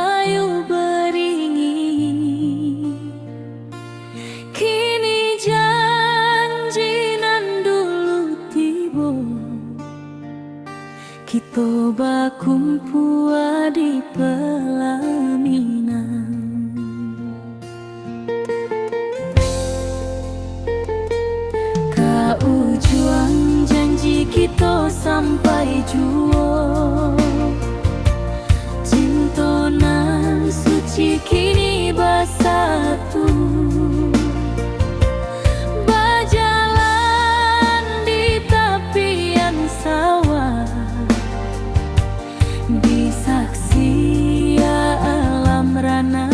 sayu beringin. Kini janji nan dulu tiba, kita bakumpul di pelaminan. Ujung janji kita sampai jua, cinta nan suci kini bersatu. Berjalan di tepian sawah, di saksi alam rana.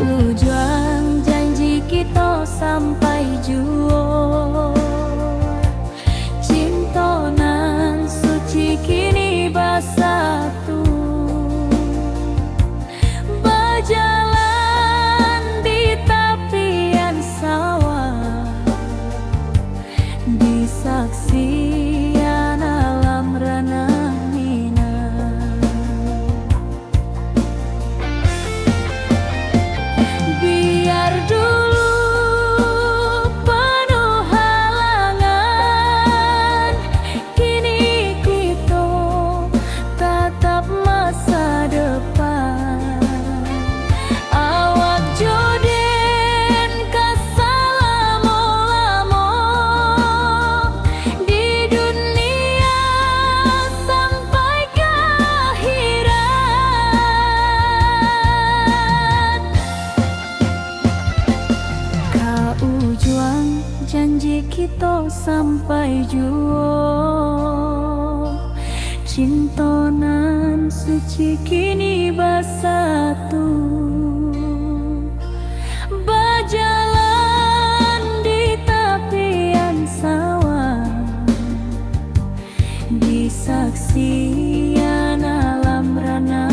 Ujung janji kita sampai jua, cinta nan suci kini bersatu. Berjalan di tepian sawah, di saksian alam rana. Janji kita sampai jua, cinta nan suci kini bersatu. Berjalan di tepian sawah, di saksian alam rana.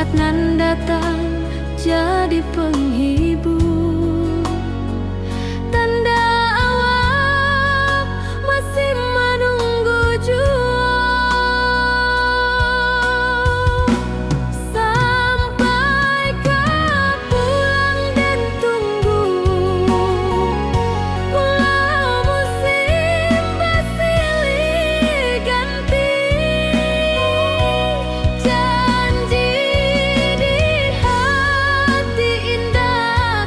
Nan datang jadi penghibur, tanda awak masih menunggu jua. Sampai kau pulang dan tunggu, pulau musim bersilih ganti. Janji di hati indah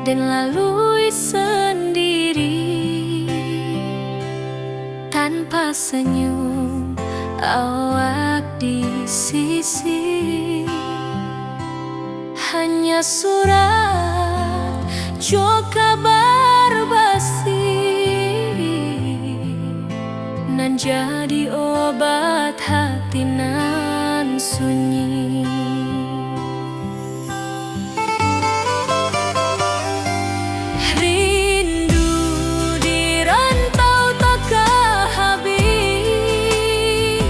dan lalui sendiri tanpa senyum awak di sisi. Hanya surat jo kabar basi nan jadi obat hati nan sunyi. Rindu di rantau takkan habis,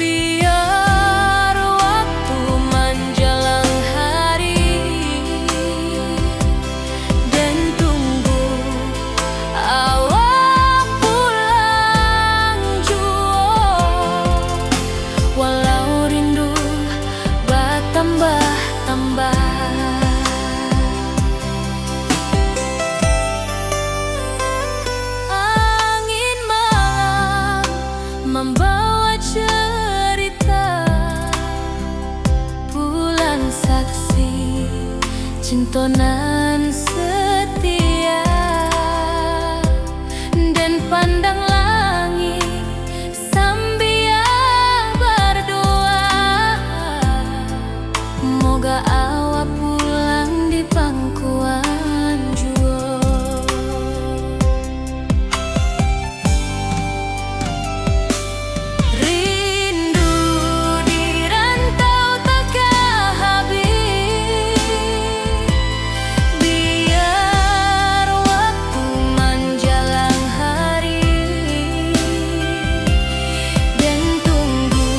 biar waktu menjelang hari dan tunggu awak pulang jua. Walau rindu bertambah-tambah, angin malam membawa cerita bulan saksi cintonan setia, dan pandang langit sambil berdoa, moga awak pulang di pangkuan jua. Rindu di rantau takkan habis, biar waktu menjelang hari dan tunggu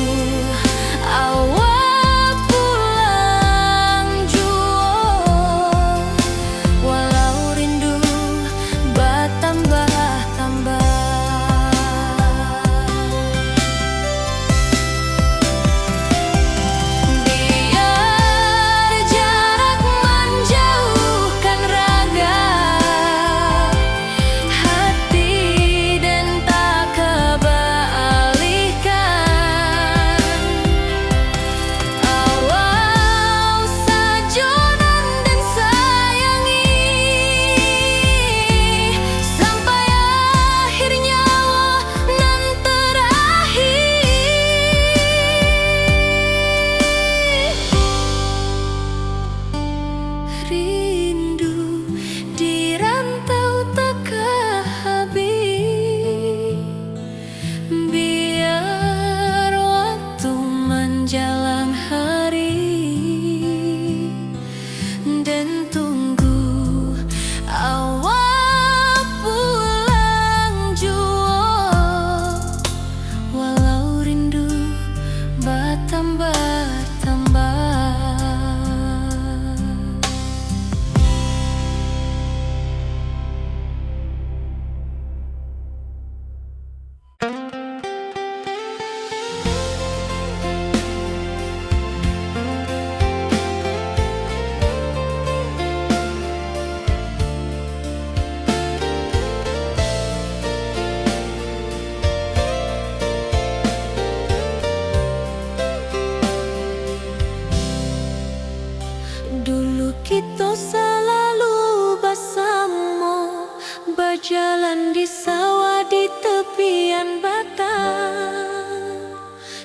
awak pulang jua. Walau rindu bertambah-tambah, biar jarak menjauhkan raga hati dan tak kebalihkan. Awal sajonan dan sayangi sampai akhir nyawa nan terakhir. Rindu di rantau takkan habis, biar waktu menjelang hari dan tunggu awak pulang jua. Walau rindu bertambah-tambah. Dulu kita selalu bersama, berjalan di sawah di tepian batang.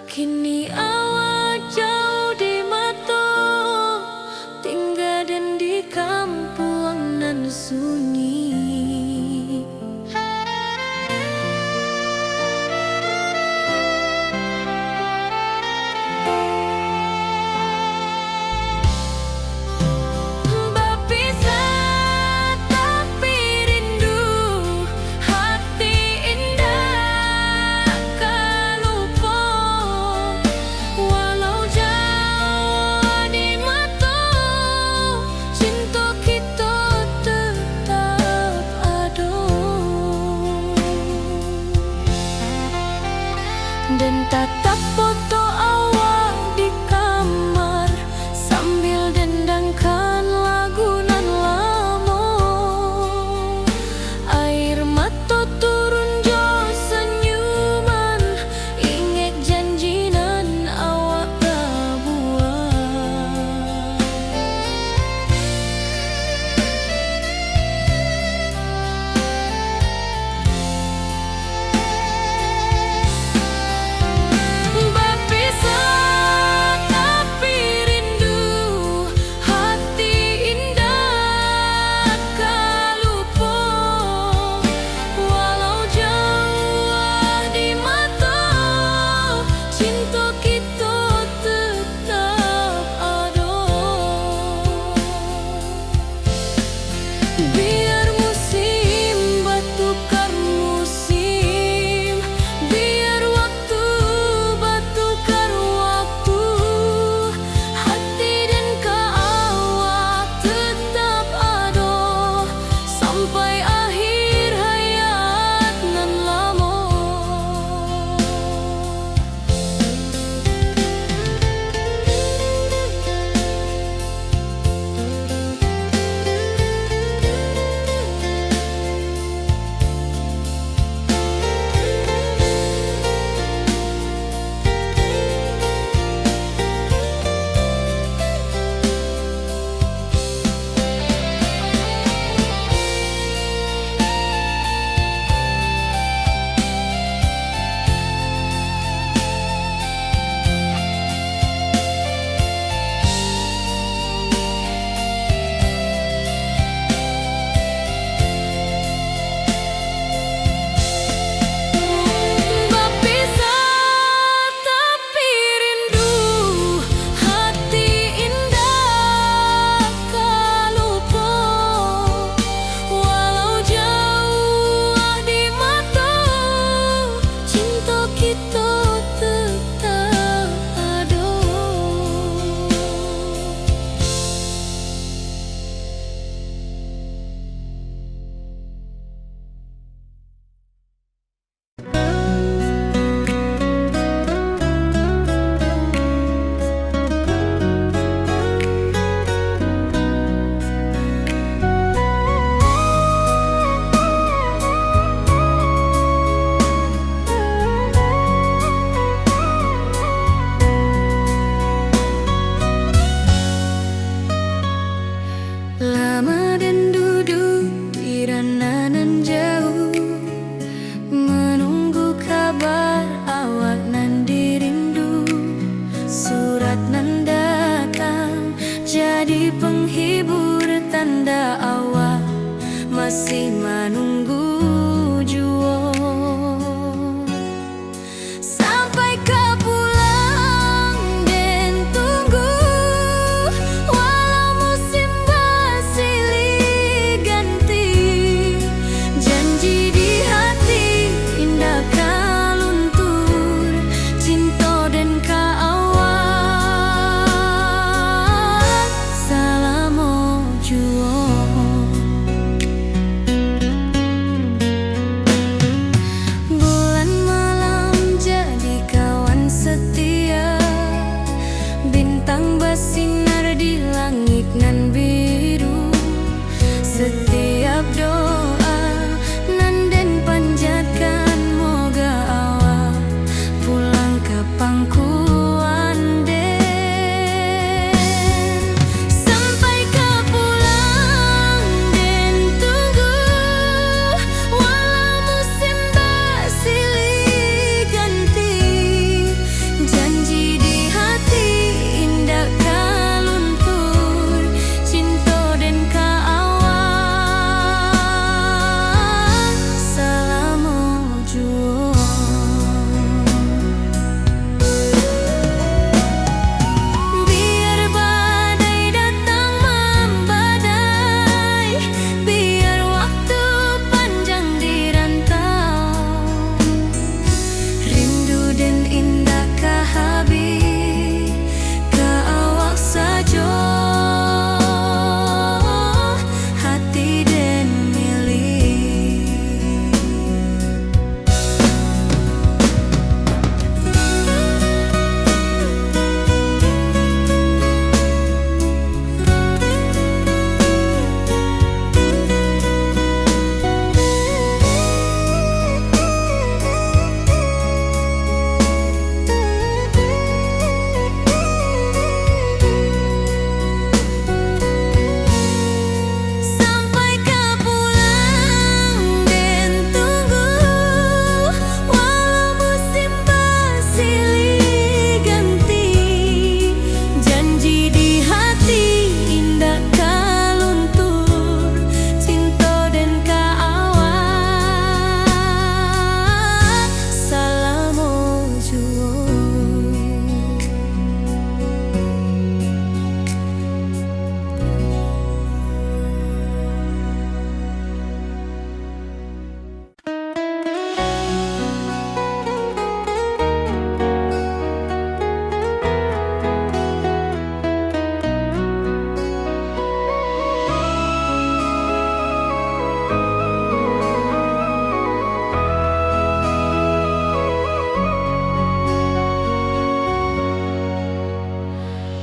Kini awak jauh di mata, tinggal dan di kampung nan sunyi. Berpisah tapi rindu, hati indah kan lupa. Walau jauh di mata, cinta kita tetap ada. Dan tatap foto awak di kamar sambil dendangkan lagu nan lama. Air mata turun jo senyuman, ingat janji nan awak buat. masih menunggu jua. Sampai kau pulang dan tunggu, walau musim bersilih ganti. Janji di hati indah kau luntur, cinta dan kau awak selama jua. Bulan malam jadi kawan setia, bintang bersinar di langit nan biru. Setiap doa nan den panjatkan, moga awak pulang ke pangkuan den. Sampai kau pulang dan tunggu, walau musim bersilih ganti. Janji di hati indah kau luntur, cinta dan kau awak selama jua. Biar badai datang membadai, biar waktu panjang dirantau, rindu dan indah kah habis ke awak saja, hati dan milik. Sampai kau pulang dan tunggu, walau musim bersilih ganti. Janji di hati indah kau luntur, cinta dan kau awak selama jua.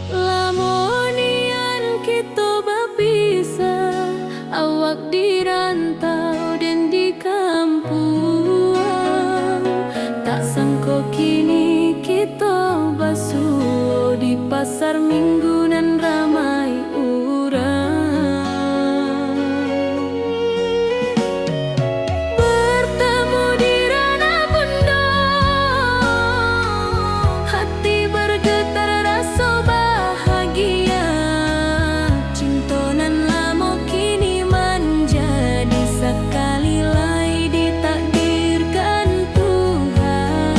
Lamonian kita berpisah, awak di rantau dan di kampuan. Tak sangka kini kita basuh di pasar minggu nan ramai urang. Bertemu di ranah bunda, hati bergetar rasa bahagia. Cinta nan lama kini menjadi sekali lagi ditakdirkan Tuhan.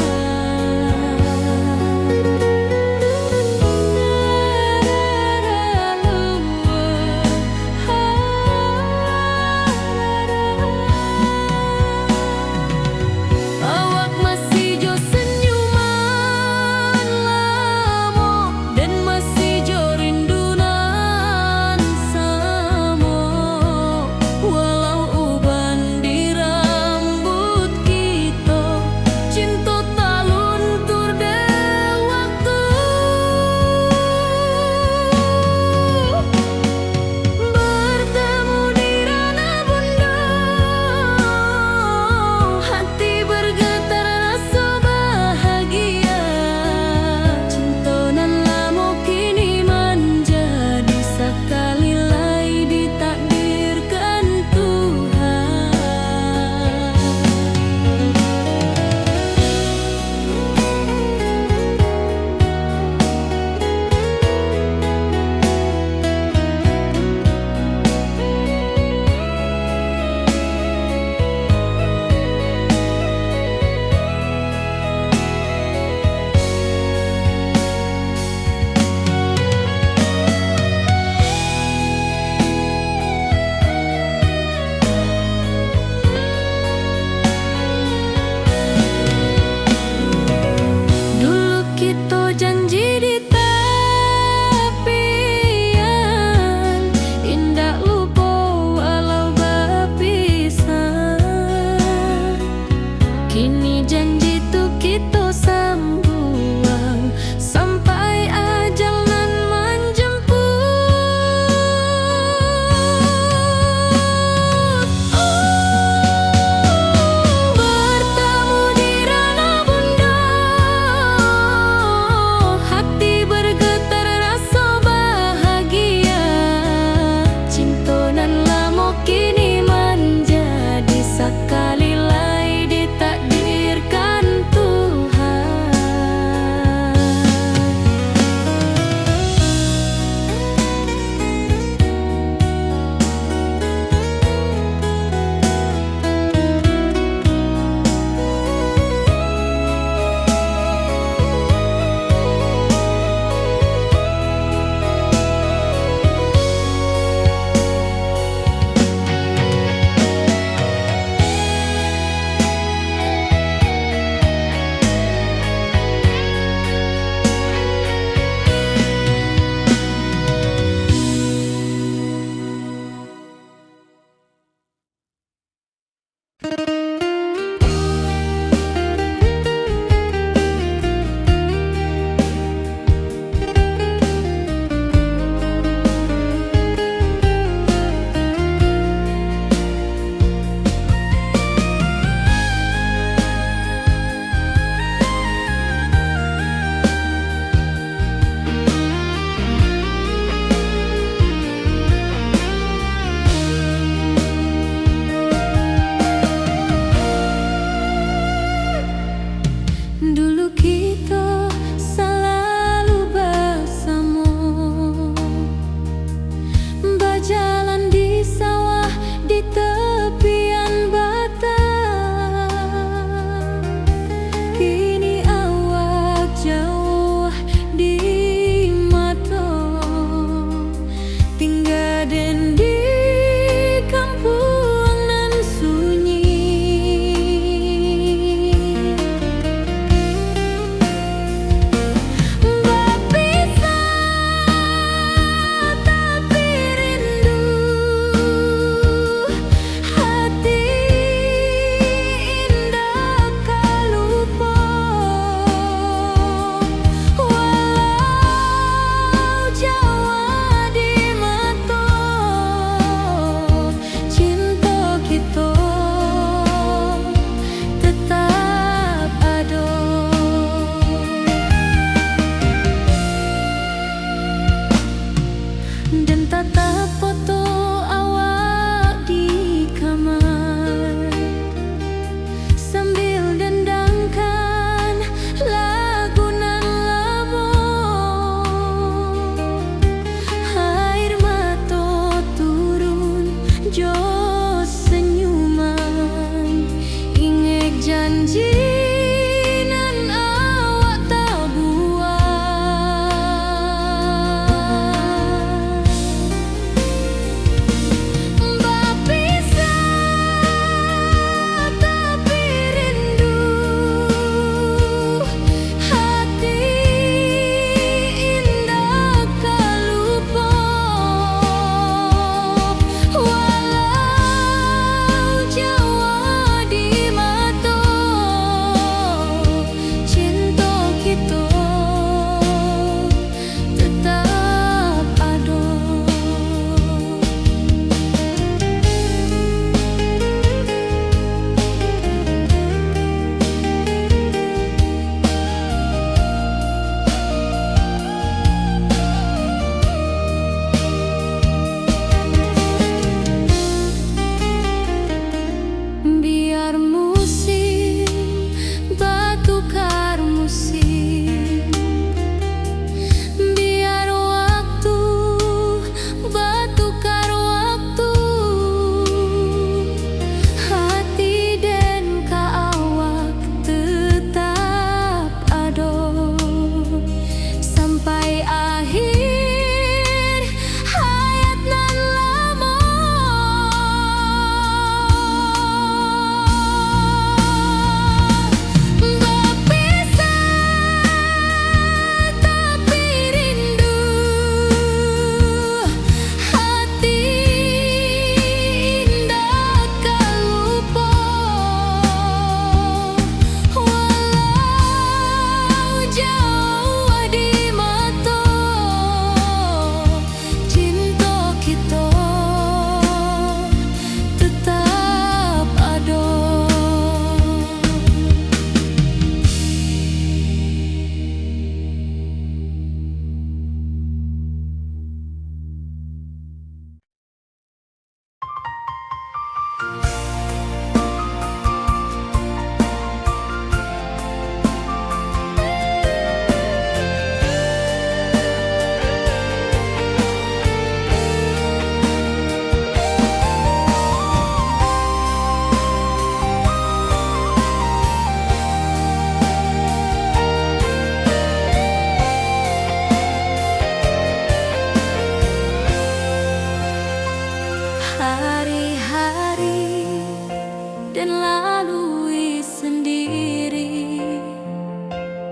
lalui sendiri,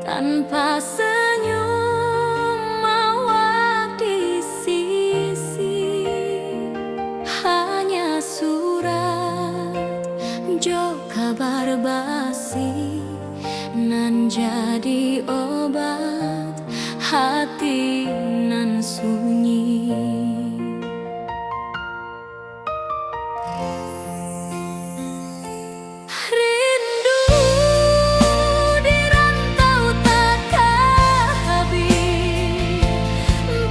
tanpa senyum mawar di sisi. Hanya surat jo kabar basi nan jadi obat hati nan sunyi. Rindu di rantau takkan habis,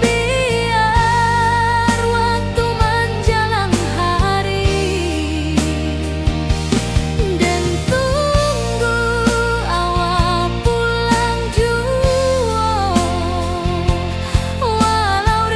biar waktu menjelang hari, dan tunggu awal pulang jua, walau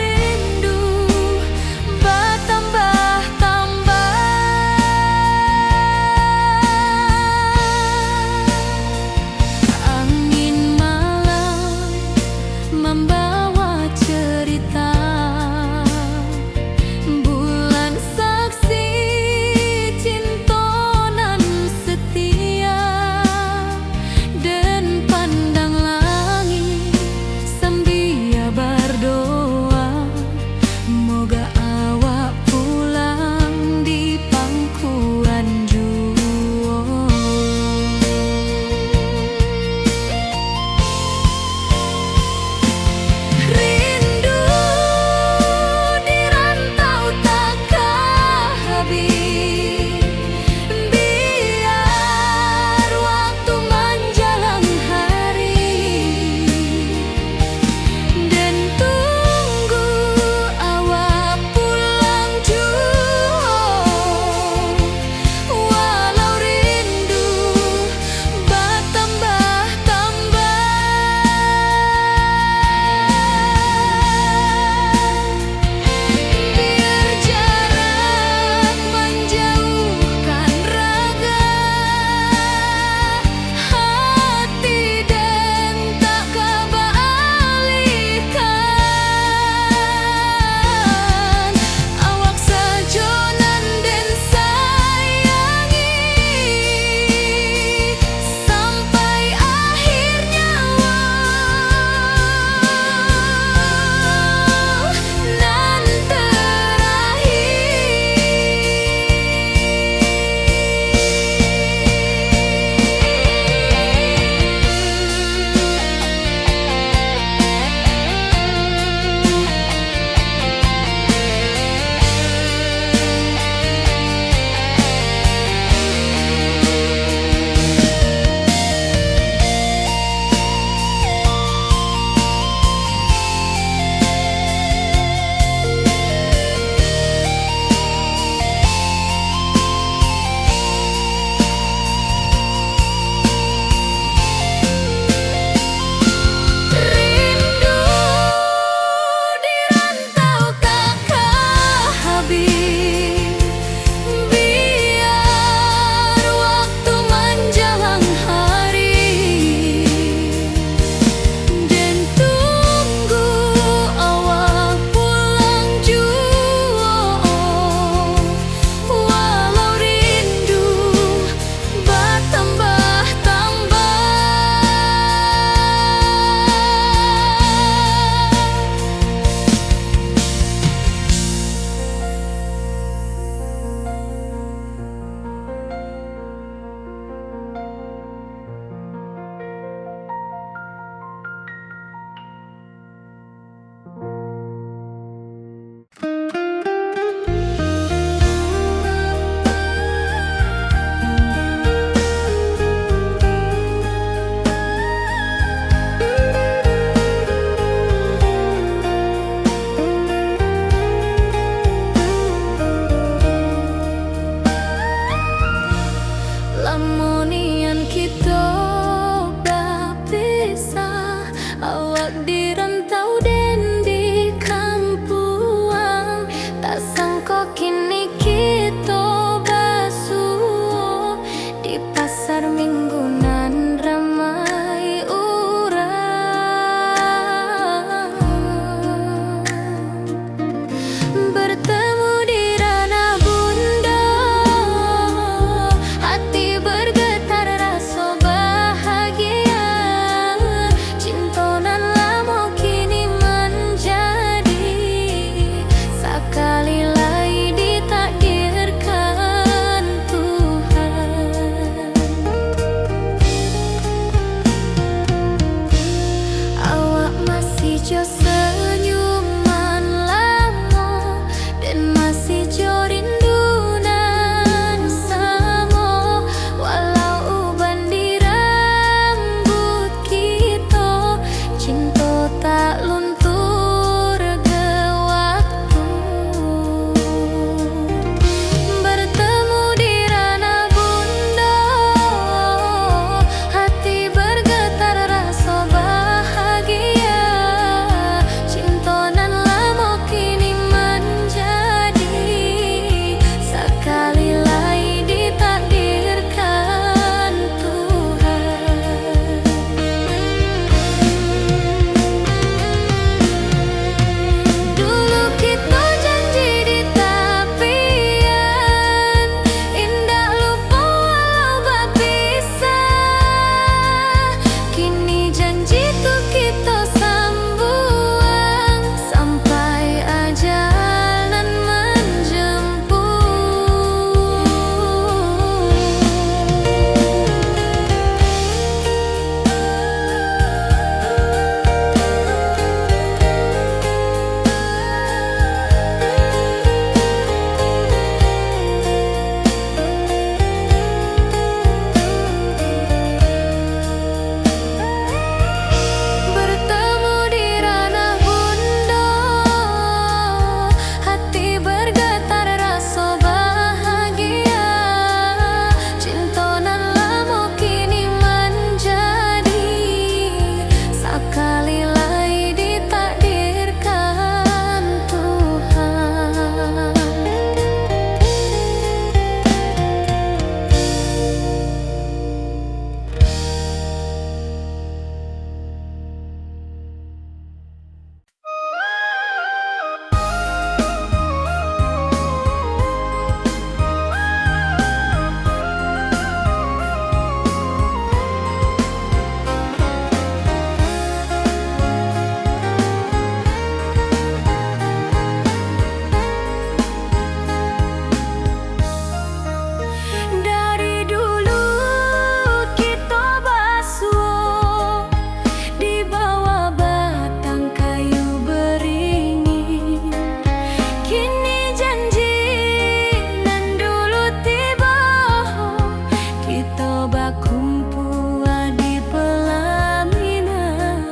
bakumpu di pelaminan.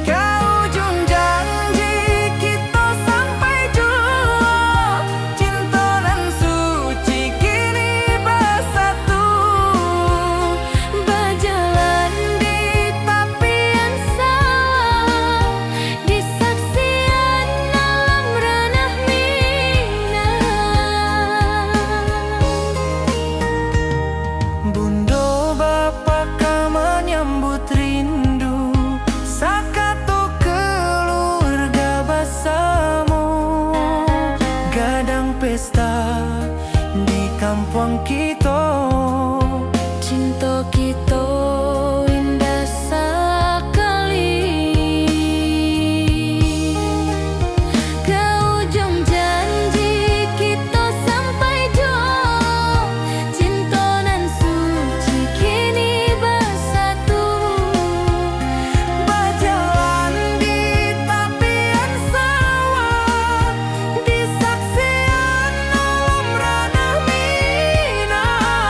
Kau ujung janji kita sampai jua, cinta nan suci kini bersatu. Berjalan di tapian sawah, di saksian alam ranah Minang. Bundo bapa ka menyambut rindu, sakato keluarga bersama. Gadang pesta di kampung kita, Cinta kita indah sekali. Ke ujung janji kita sampai jua, cinta nan suci kini bersatu. berjalan di tapian sawah, di saksian alam ranah Minang.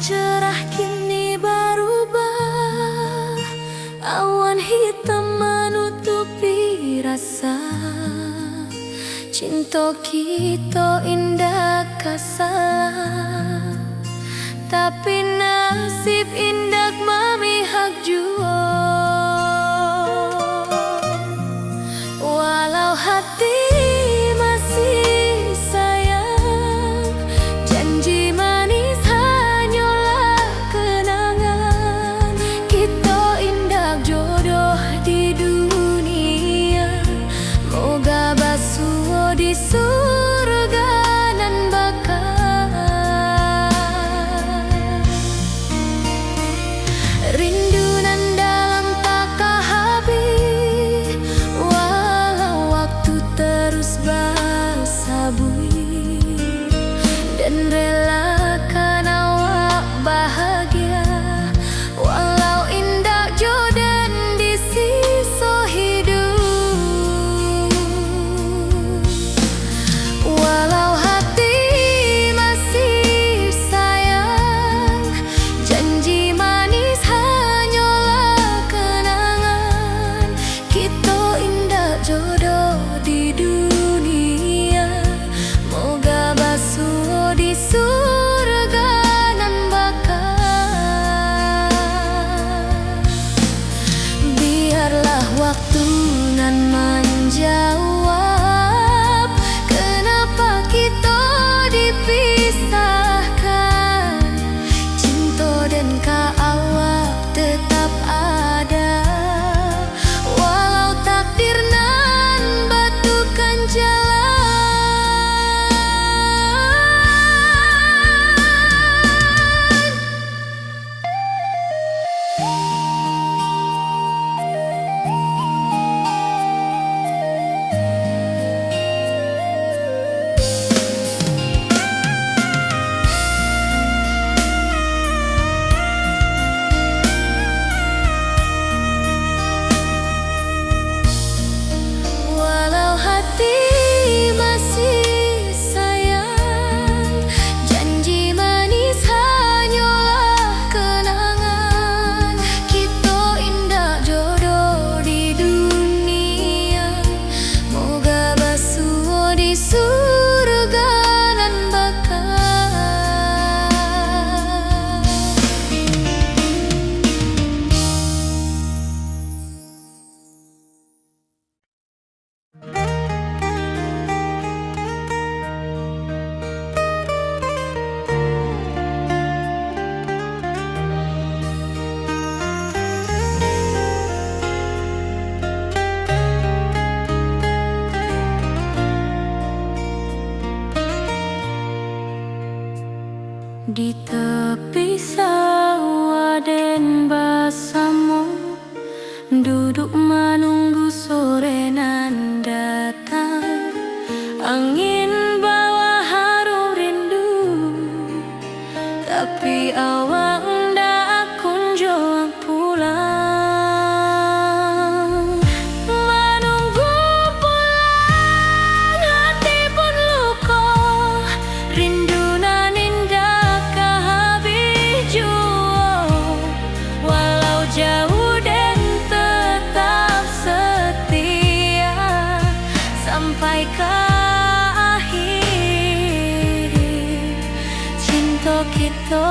cerah kini berubah, awan hitam menutupi rasa. Cinta kita indah kasalah, tapi nasib indah memihak jua. Walau hati masih sayang, janji manis hanyalah kenangan. Kita indah jodoh di dunia, moga basuh di surga nan bakal. Rindu nan dalam tak habis, walau waktu terus bersabui, dan relakan awak bahagia, walau indah jodan di sisa hidup. Walau hati masih sayang, janji manis hanyalah kenangan. Kita indah jodoh di dunia, moga basuh di surga nan bakal. Biarlah waktu nan menjawab kenapa kita dipisahkan. Cinta dan awak tetap ada, walau takdir nan batukan jalan. Walau hati masih sayang, janji manis hanyalah kenangan. Kita indah jodoh di dunia, moga basuh di surga nan bakal. Di tepi sawah den bersama, duduk menunggu sore nan datang. Angin bawa harum rindu, tapi awak ndak kunjung pulang. Menunggu pulang hati pun luka, rindu nan indah kehabis jua. Walau jauh dan tetap setia sampai ke akhir cinta kita.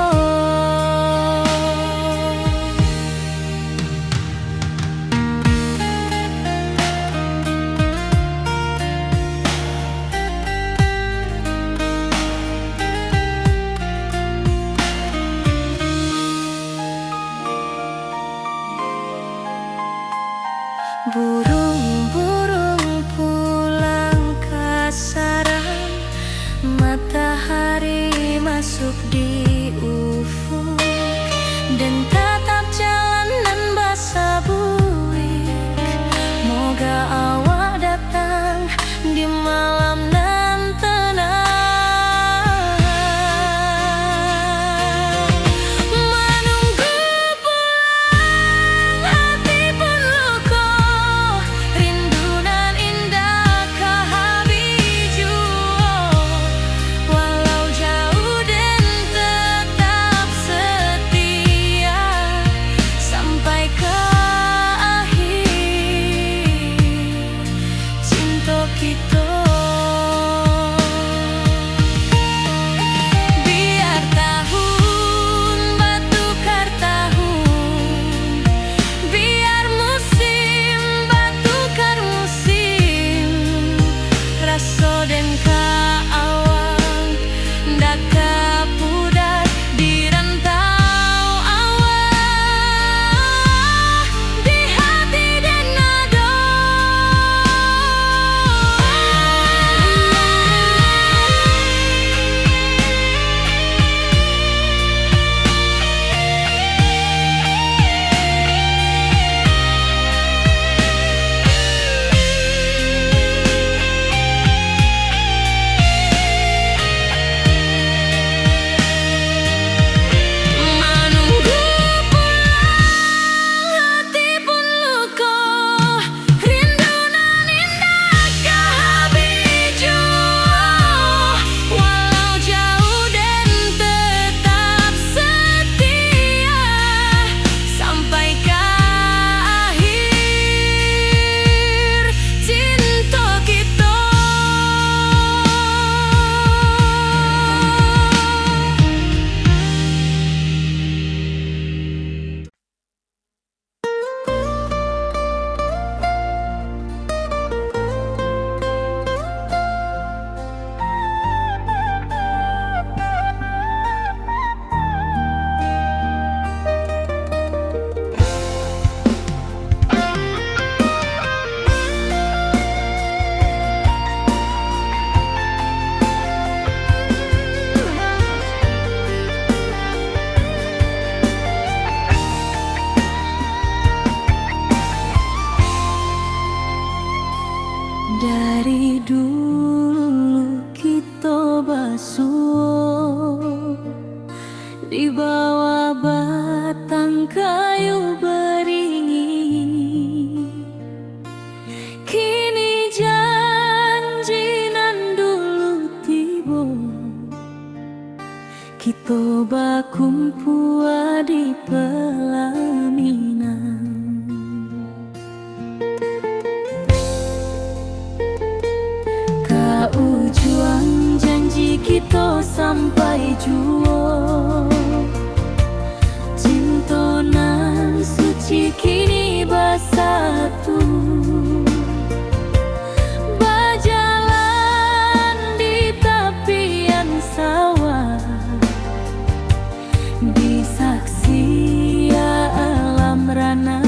Burung-burung pulang ke sarang, matahari masuk di ufuk, dan tatap jalanan basah buik. Moga awak datang di malam nan tenang. Menunggu pulang hati pun luka, kayu beringin, kini janji nan dulu tiba, kita bakumpul di pelaminan. Ujung janji kita sampai jua, cinta nan suci kini bersatu, berjalan di tepian sawah, disaksi alam rana.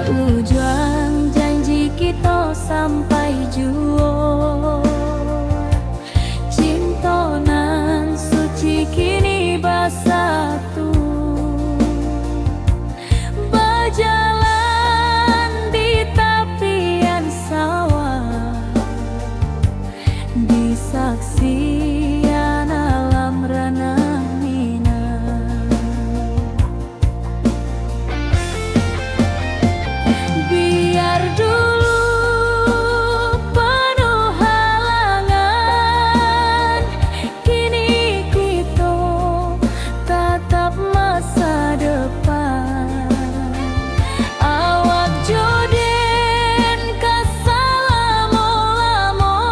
Ujung janji kita sampai jua, cinta nan suci kini bersatu, berjalan di tepian sawah, disaksikan alam rana. Biar dulu penuh halangan, kini kita tatap masa depan. Awak joden kesalamo-lamo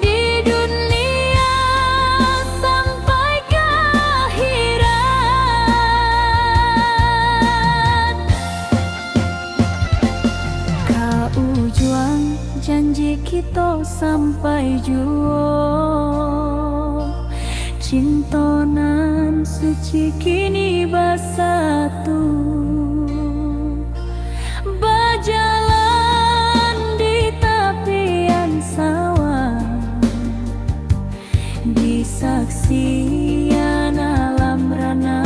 di dunia sampai ke akhirat. Ujung janji kita sampai jua, cinta nan suci kini bersatu, berjalan di tepian sawah, disaksikan alam rana.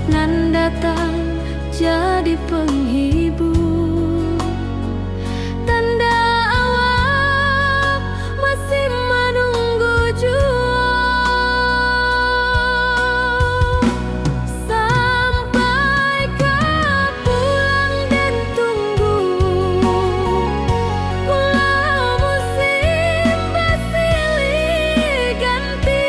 Nan datang jadi penghibur, tanda awak masih menunggu jua. Sampai kau pulang dan tunggu, pulau musim bersilih ganti.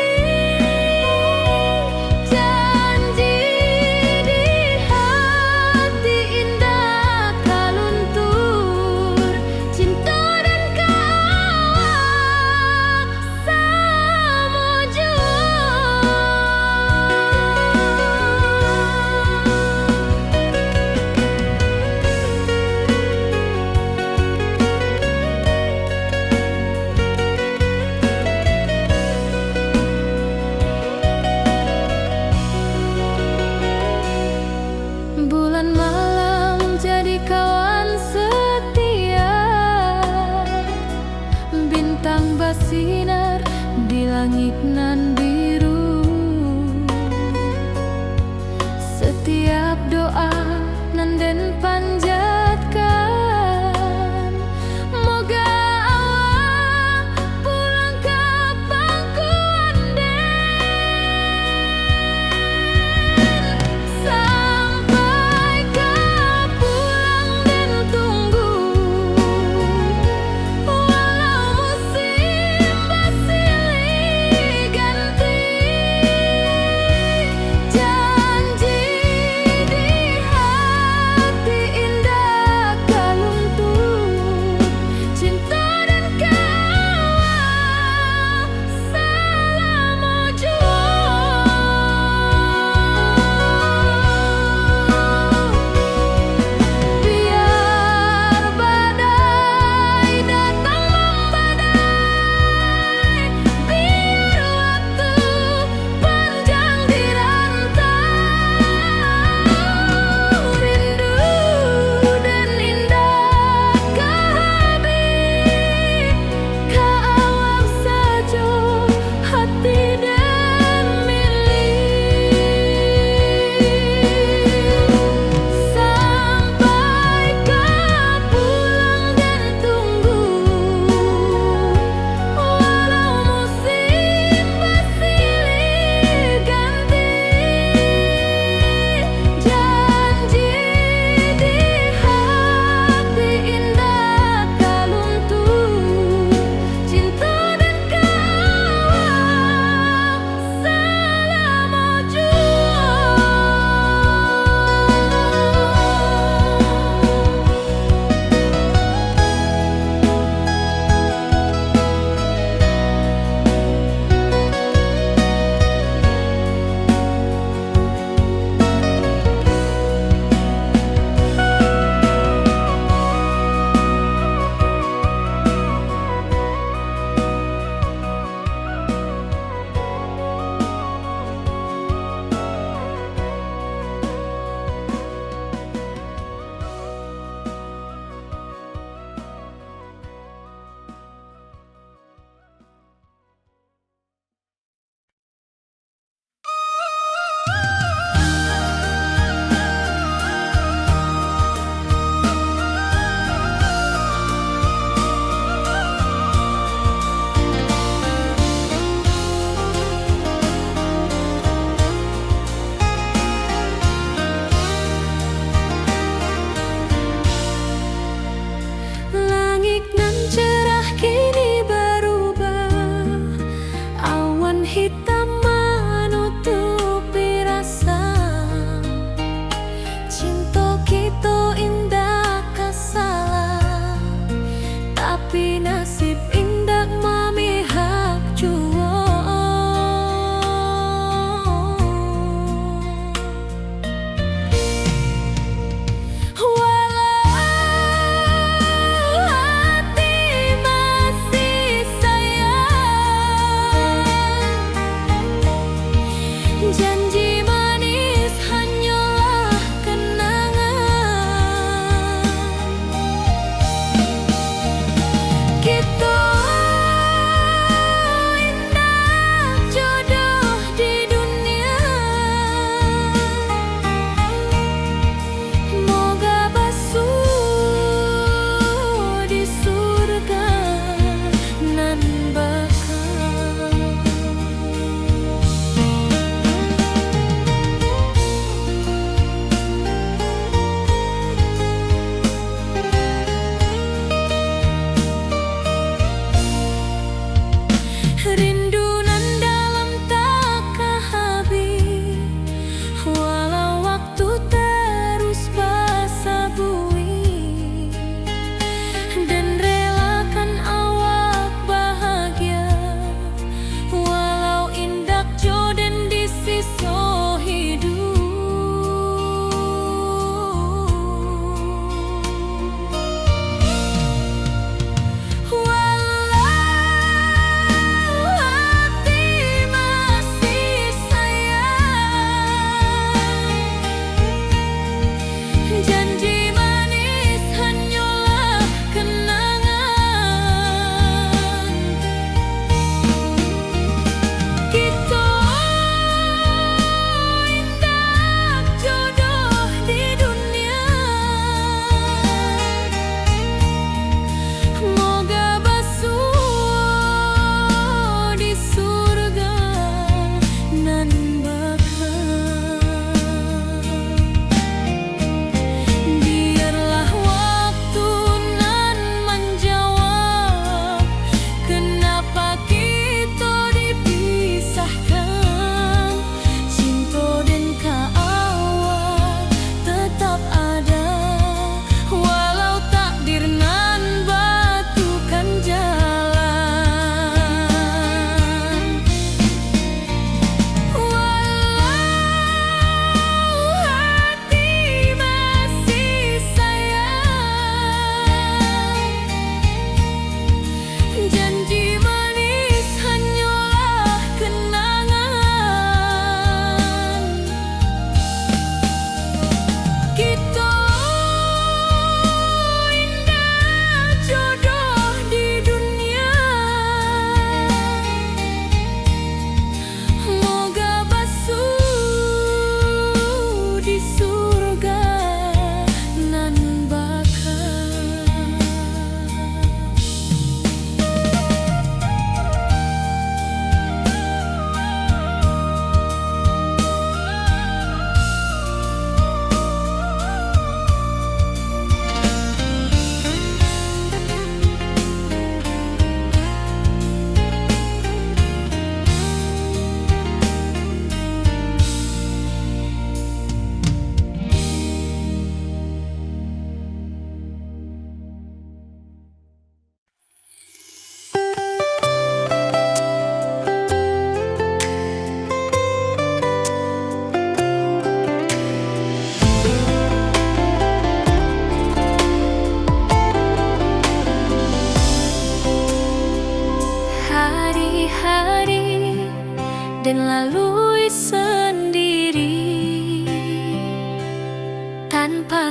Bersinar di langit nan biru, den panjatkan. Moga awak pulang ka pangkuan den. Sampai ka pulang den tunggu. Walau musim bersilih ganti, janji di hati indah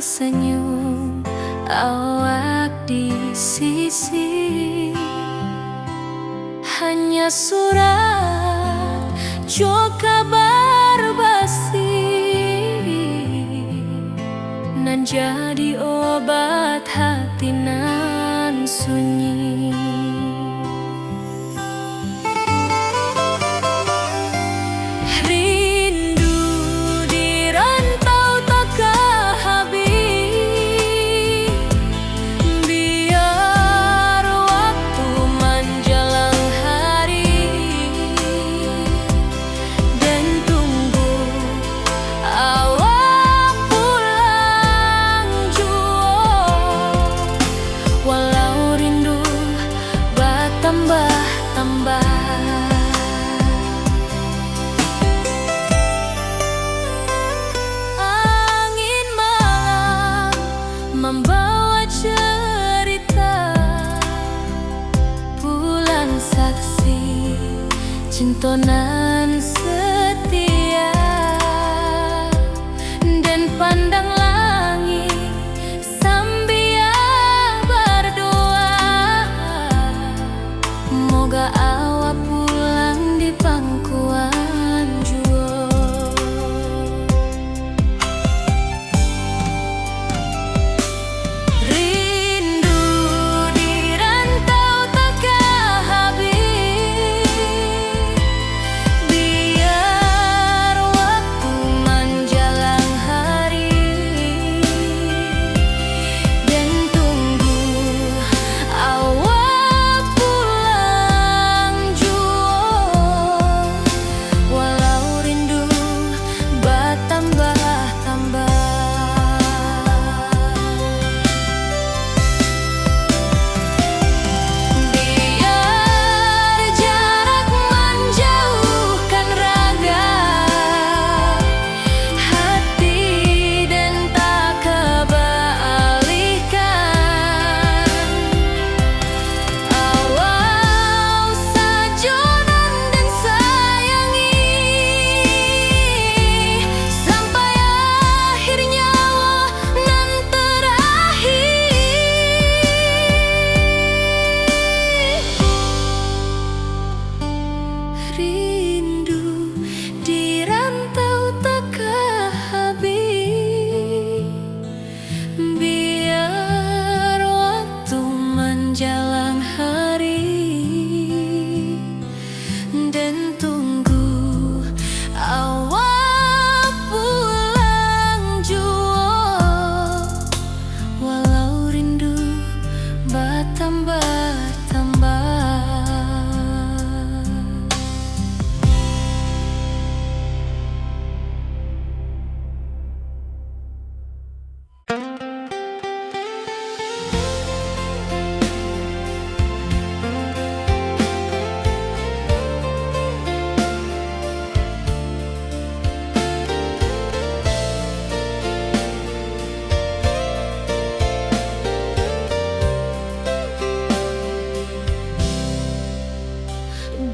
senyum awak di sisi. Hanya surat jo kabar basi, nan jadi obat hati nan sunyi. Rindu di rantau takkan habis, biar waktu menjelang hari, dan tunggu awak pulang jua. Walau rindu bertambah-tambah, angin malam membawa cerita, bulan saksi cintonan setia, dan pandang langit sambil berdoa, moga awak pulang di pangkuan jua. Rindu di rantau takkan habis, biar waktu menjelang hari, dan tunggu awak pulang jua. Walau rindu bertambah-tambah, biar jarak menjauhkan raga hati, dan tak kebalikan. Awak sajonan dan sayangi, sampai akhir nyawa nan terakhir. Rindu di rantau takkan habis, biar waktu menjelang hari, dan tunggu awak pulang jua. Walau rindu bertambah-tambah.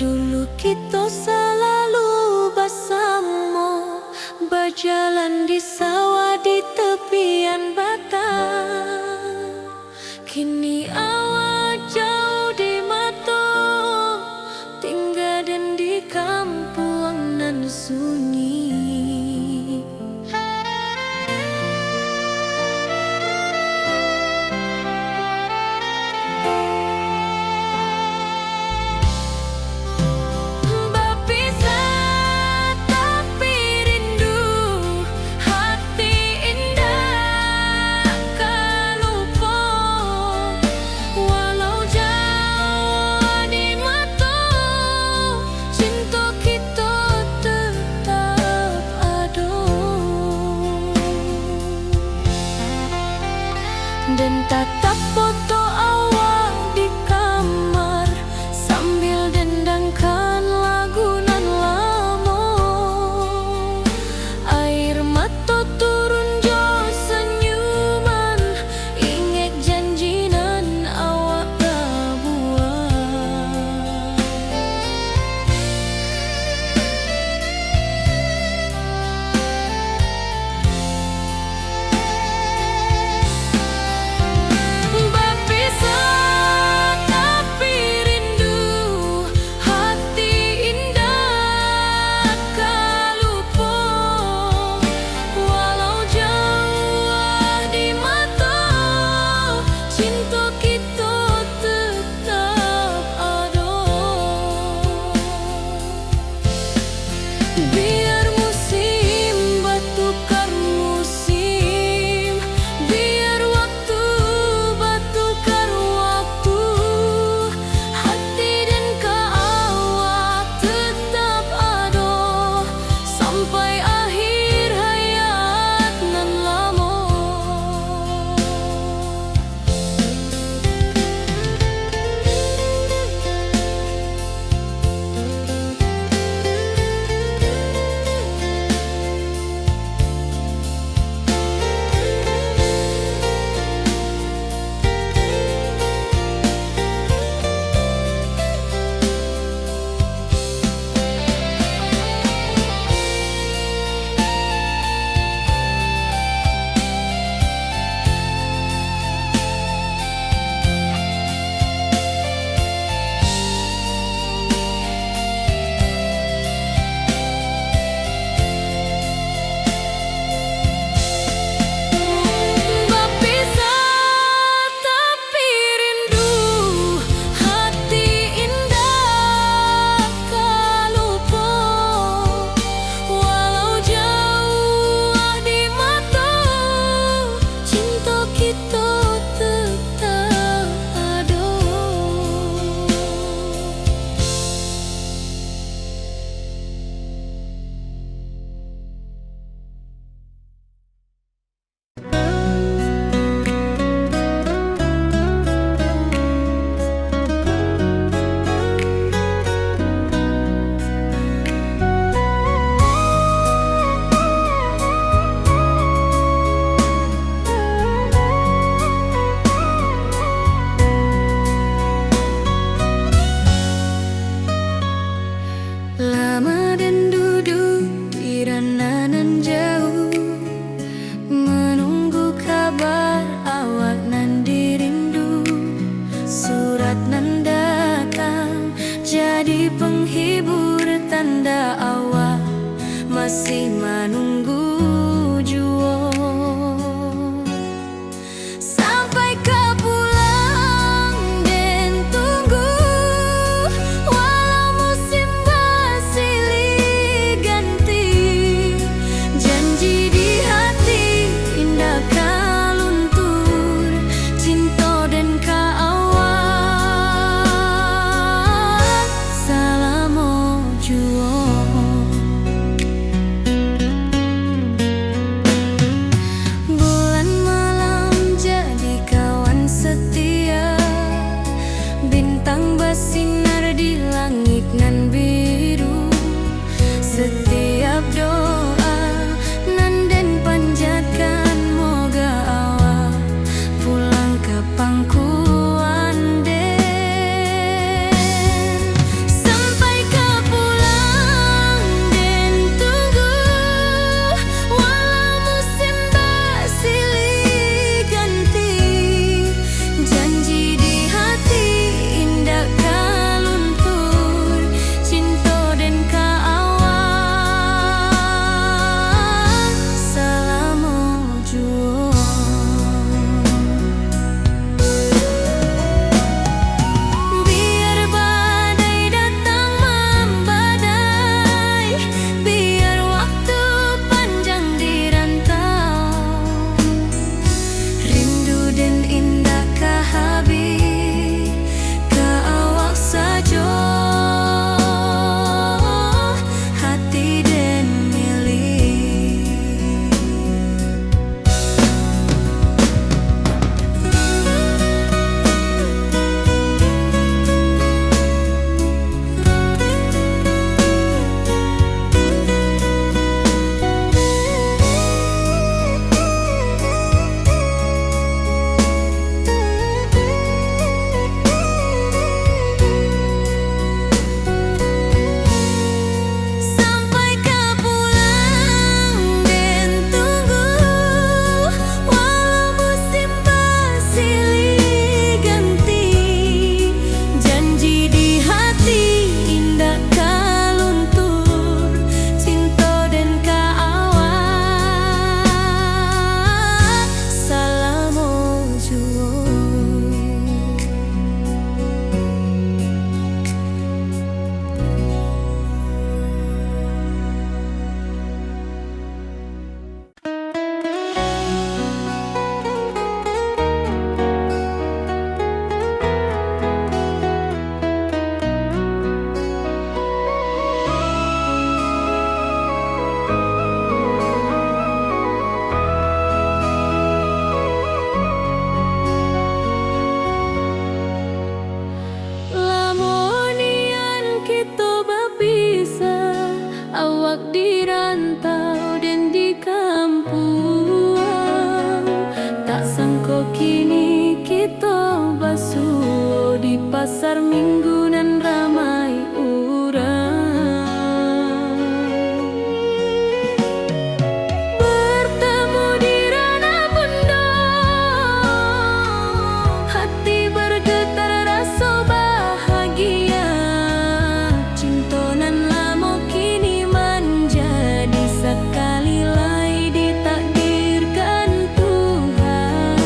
Dulu kita selalu bersama, berjalan di sawah di tepian batang. Kini awak jauh di mata, tinggal dan di kampung nan sunyi. Berpisah tapi rindu, hati indah kan lupa. Walau jauh di mata, cinta kita tetap. pasuo di pasar minggu nan ramai urang. Bertemu di ranah pondok, hati bergetar rasa bahagia. Cintonan lamo kini menjadi sekali lai ditakdirkan Tuhan.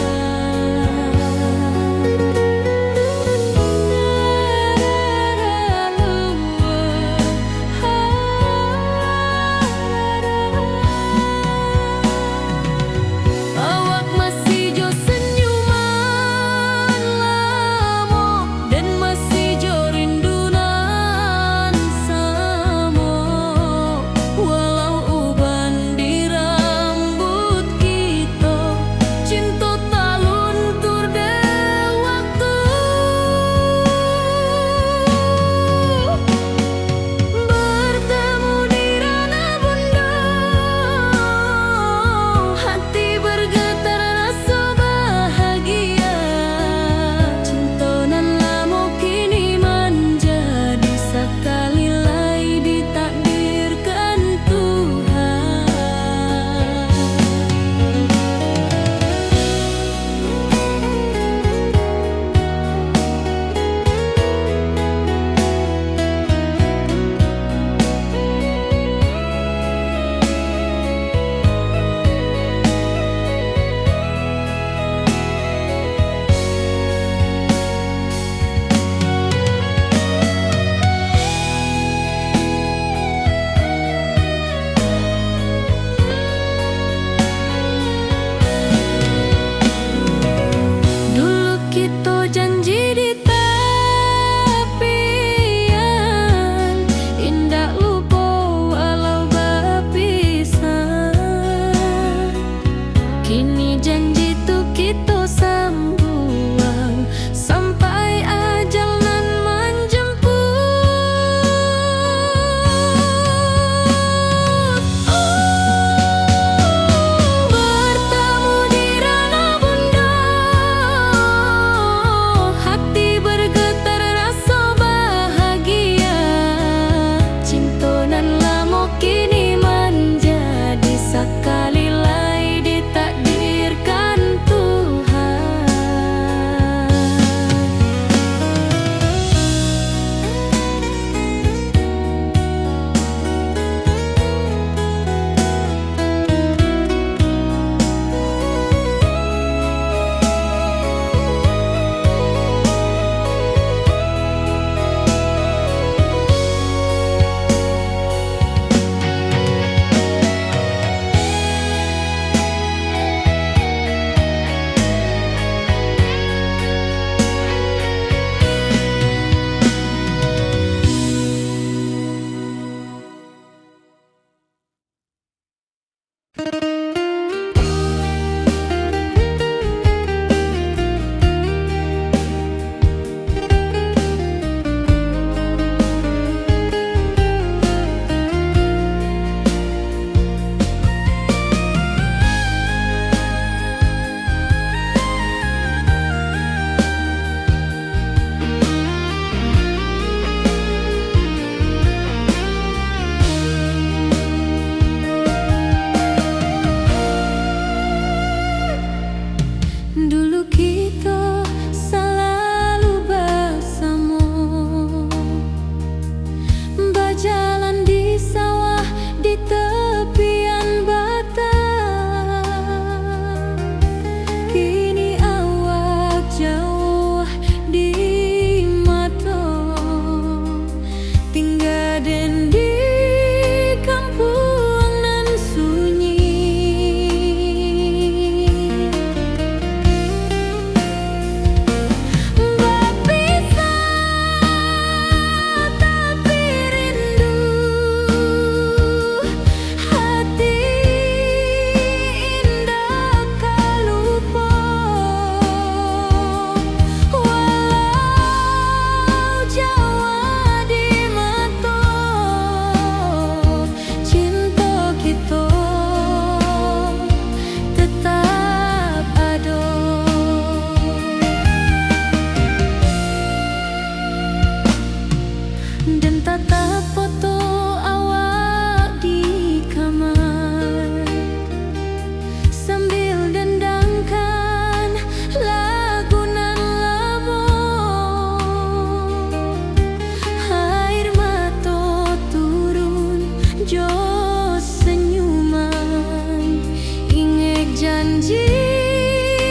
janji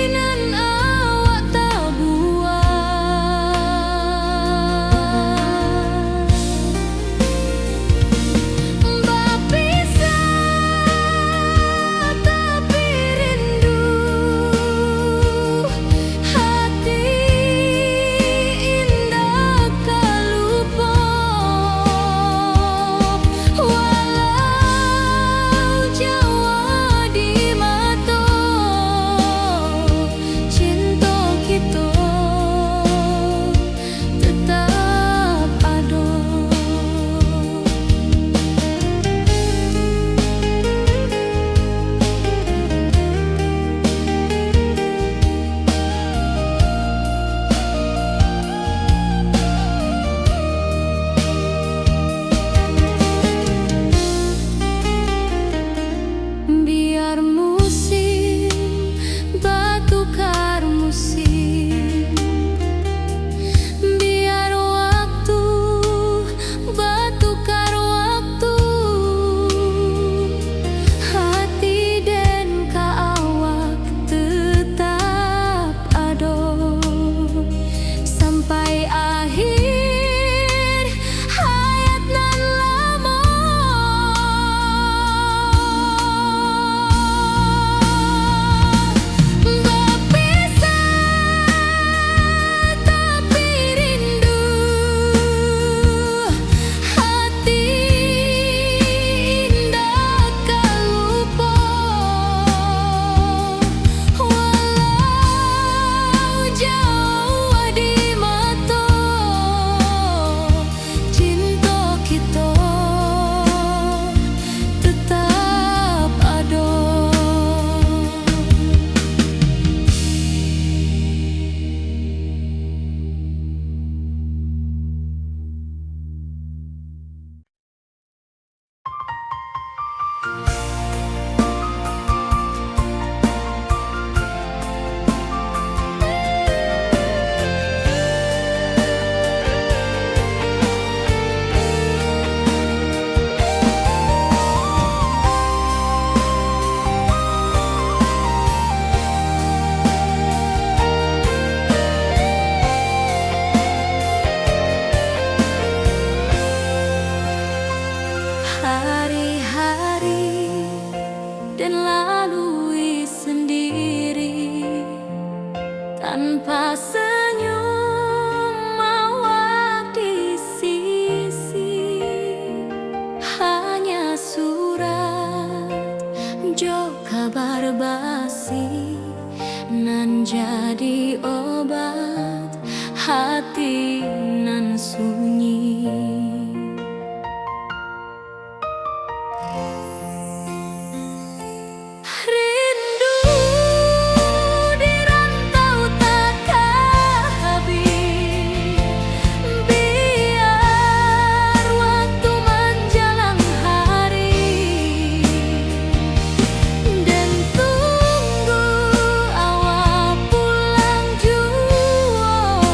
nan awak tak buat. Berpisah tapi rindu, hati indah kalupa. Walau jauh di mata, cinta kita tetap ada. Biar musim bertukar musim, biar waktu bertukar waktu, hati dan awak tetap ada sampai akhir hayat nan lama. Berpisah tapi rindu, hati indah kalupa. Walau jauh di mata, cinta kita tetap ada. Hari-hari dan lalui sendiri tanpa senyum awak di sisi. Hanya surat jo kabar basi nan jadi obat hati nan sunyi. Rindu di rantau takkan habis, biar waktu menjelang hari dan tunggu awak pulang jua.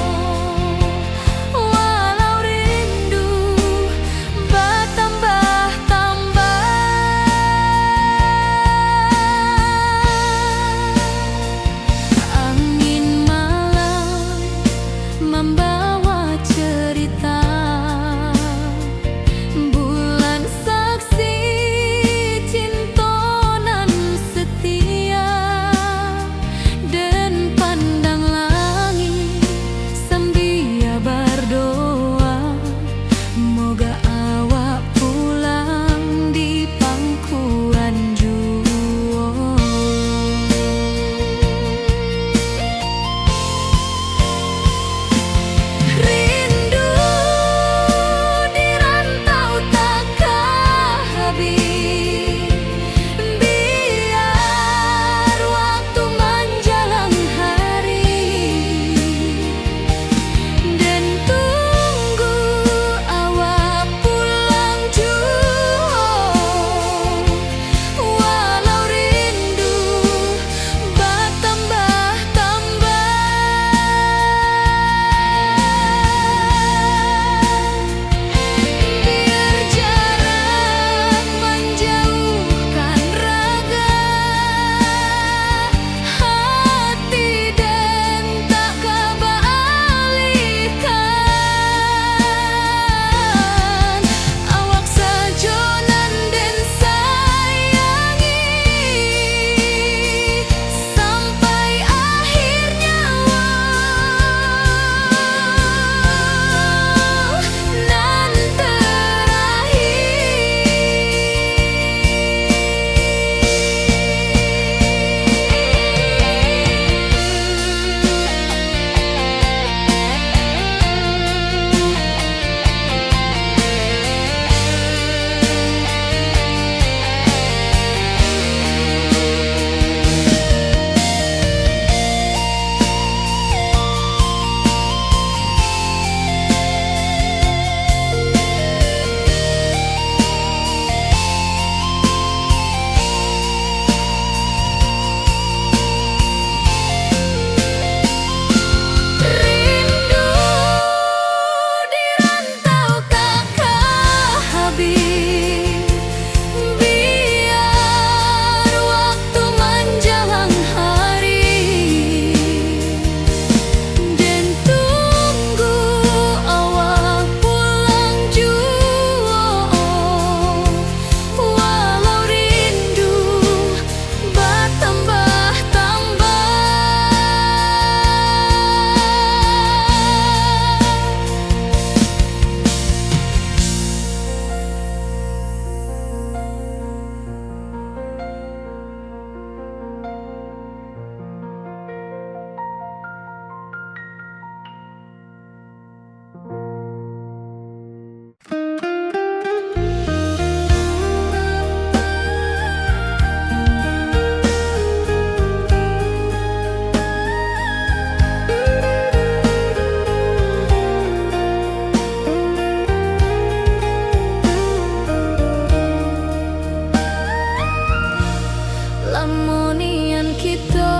kita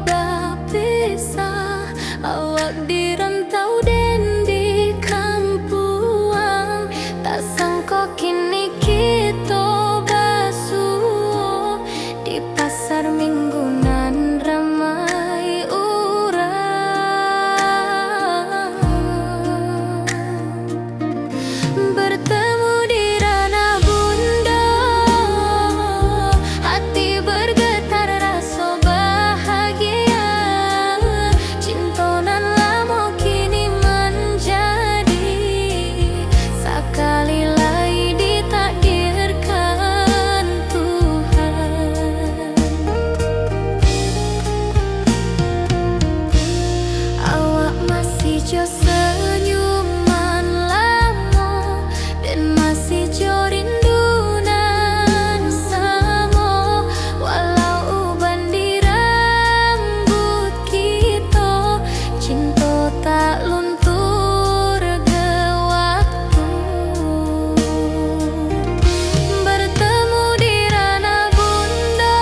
berpisah, awak di rantau dan di kampung. Tak sangka kini kita basuh di pasar minggunan ramai orang. Bertemu di ranah bunda, hati bergetar rasa bahagia. Cinta nan lama kini menjadi sekali lagi ditakdirkan Tuhan. Awak masih jauh senyuman lama dan masih jauh rindu nan sama. Walau uban di rambut kita, cinta tak luntur ke waktu. Bertemu di ranah bunda,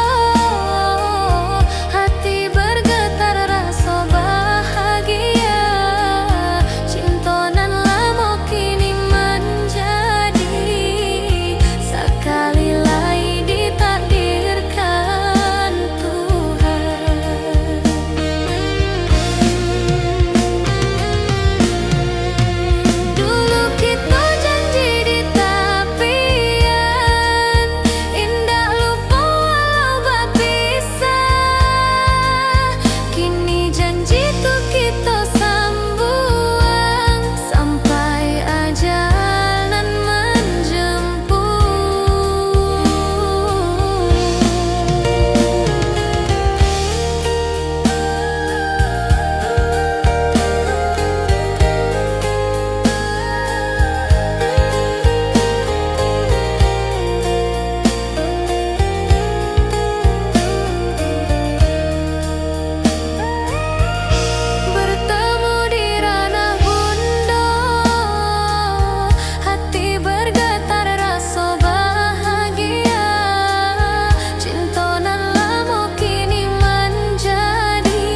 hati bergetar rasa bahagia. Cinta nan lama kini menjadi sekali lagi ditakdirkan Tuhan. Dulu kita janji di tepian, indah lupa walau berpisah. Kini janji tuh kita sambung sampai ajal nan bertemu di ranah bunda, hati bergetar rasa bahagia. Cinta nan lama kini menjadi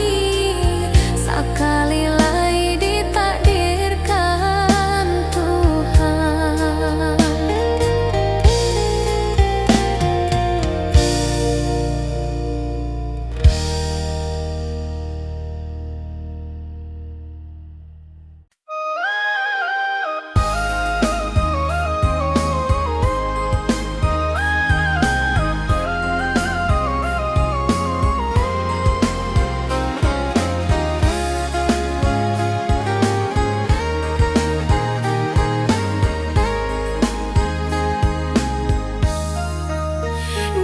sekali lagi ditakdirkan Tuhan.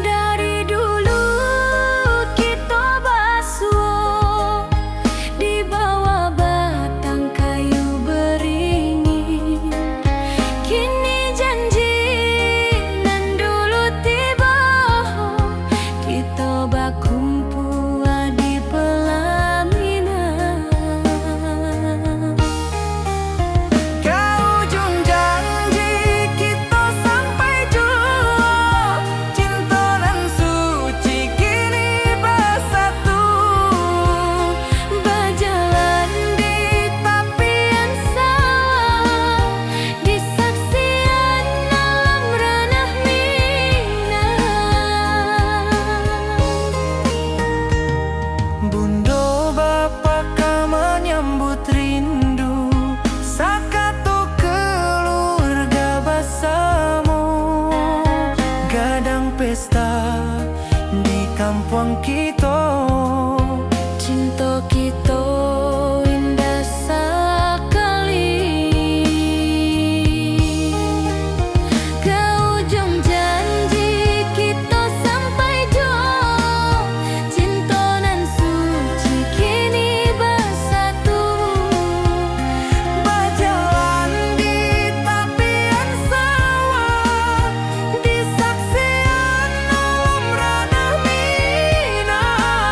Dari dulu kita basuh di bawah batang kayu beringin. Kini janji nan dulu tiba, kita berkumpul di pelaminan. Ke ujung janji kita sampai jua, cinta nan suci kini bersatu. Berjalan di tepian sawah, di saksian alam ranah Minang. Bunda bapa ka menyambut rindu, sakatu keluarga bersama. Gadang pesta di kampung kita, Cinta kita indah sekali. Ke ujung janji kita sampai jua, cinta nan suci kini bersatu. berjalan di tepian sawah, di saksian alam ranah Minang.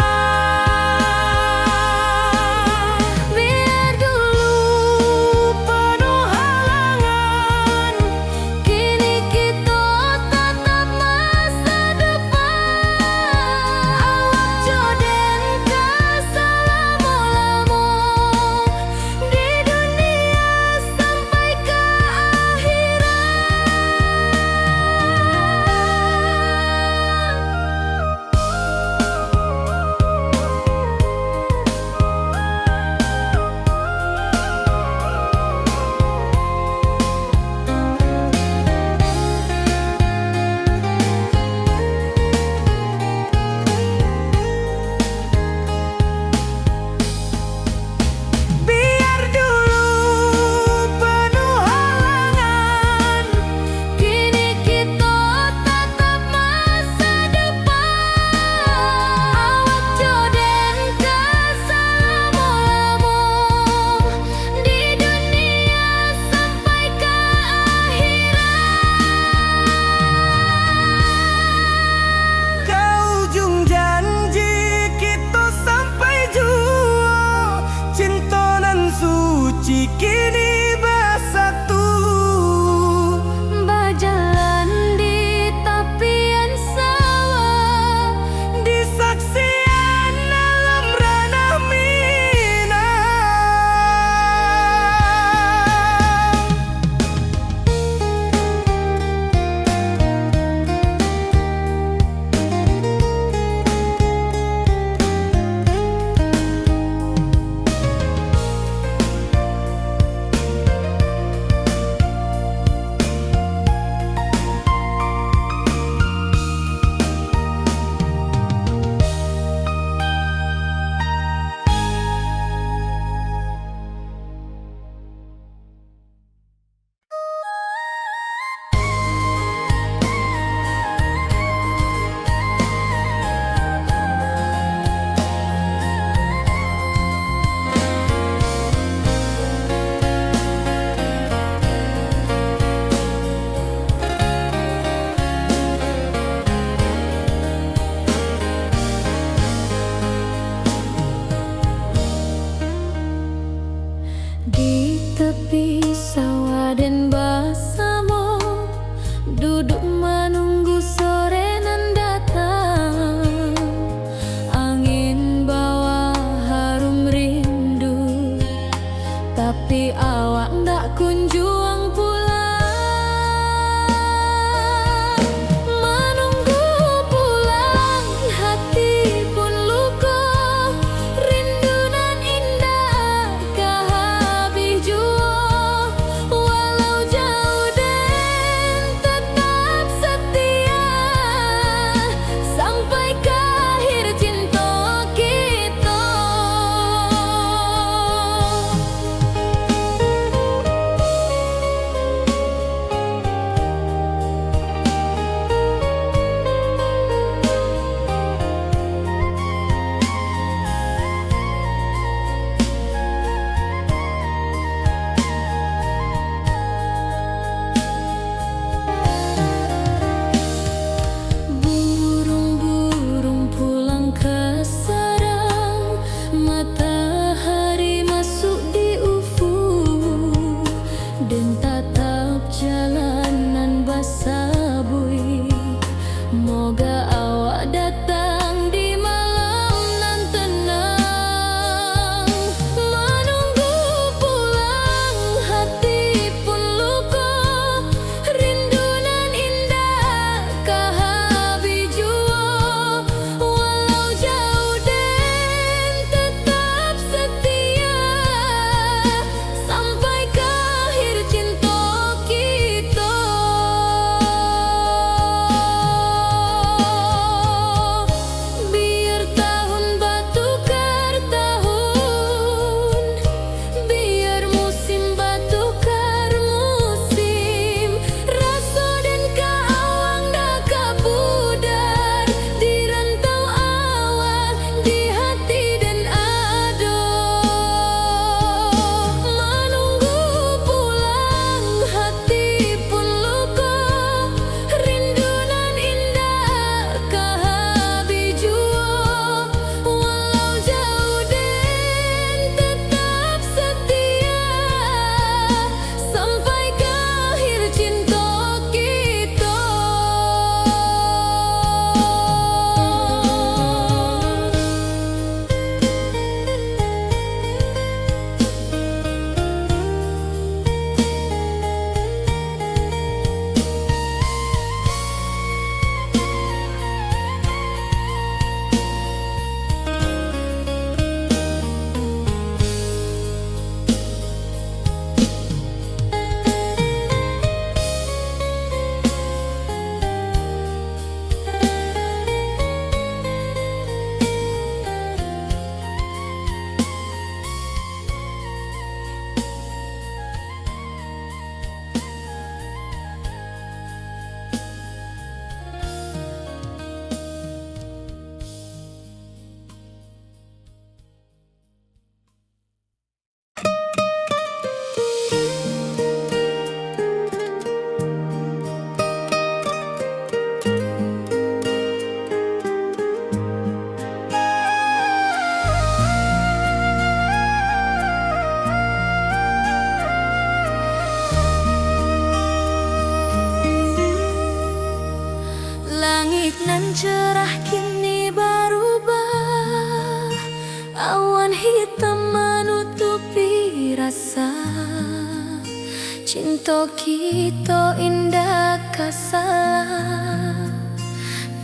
Cinta kita indah kasalah,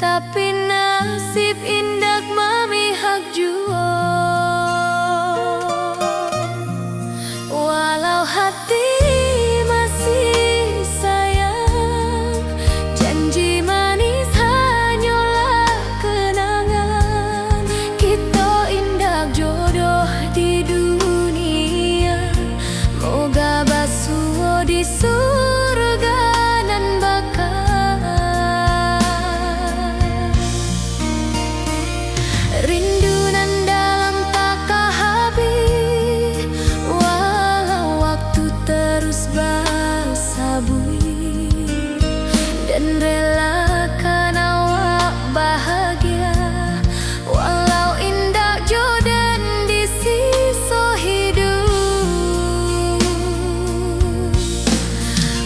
tapi nasib indah memihak jua. Walau hati masih sayang, janji manis hanyalah kenangan. Kita indah jodoh di dunia, moga basuh di surga nan bakal. Rindu nan dalam tak habis, walau waktu terus bersabui, dan relakan awak bahagia, walau indah jodan di sisa hidup.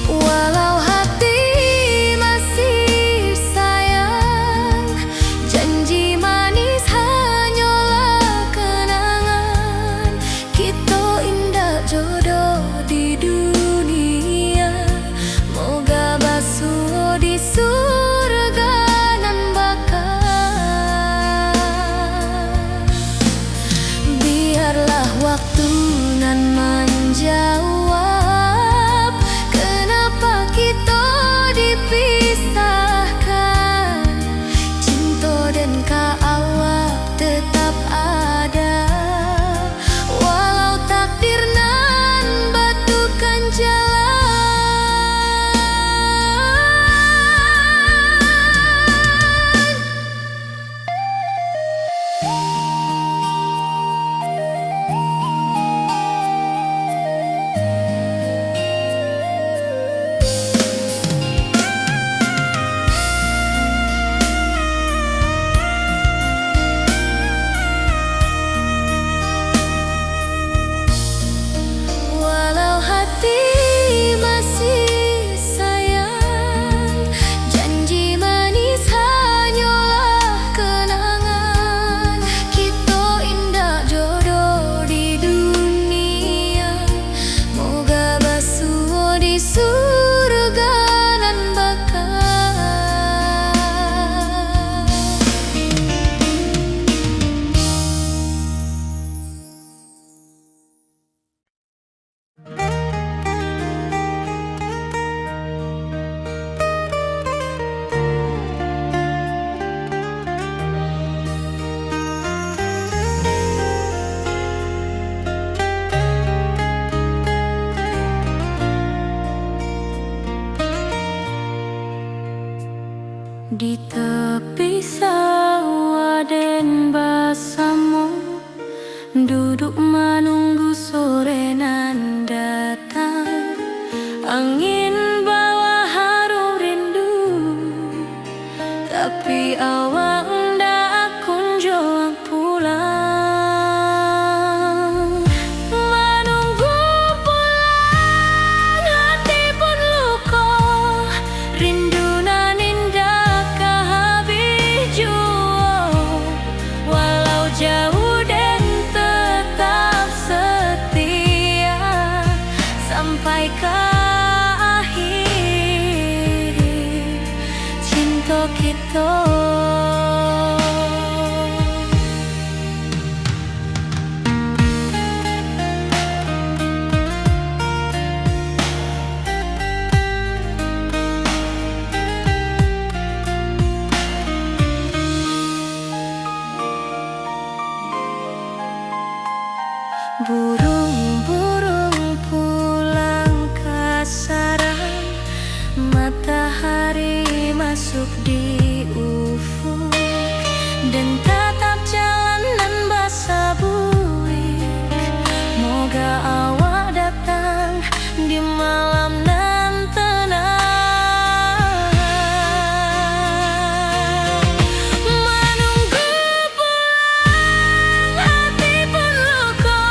Walau hati masih sayang, janji manis hanyalah kenangan. Kita indah jodoh di dunia, moga basuh di surga nan bakal. Biarlah waktu nan menjawab kenapa kita dipisahkan. Cinta dan awak tetap ada, walau takdir nan batukan jalan. Walau hati masih sayang, janji manis hanyalah kenangan. Kita indah jodoh di dunia, moga basuh di surga nan bakal. Di tepi sawah den bersama, duduk menunggu sore nan datang. Angin bawa harum rindu, tapi awak ndak kunjung pulang. Menunggu pulang hati pun luka, rindu nan indah kehabis jua. Walau jauh dan tetap setia sampai ke akhir cinta kita. Burung-burung pulang ke sarang, matahari masuk di ufuk, dan tatap jalanan basah buik. Moga awak datang di malam nan tenang. Menunggu pulang hati pun luka,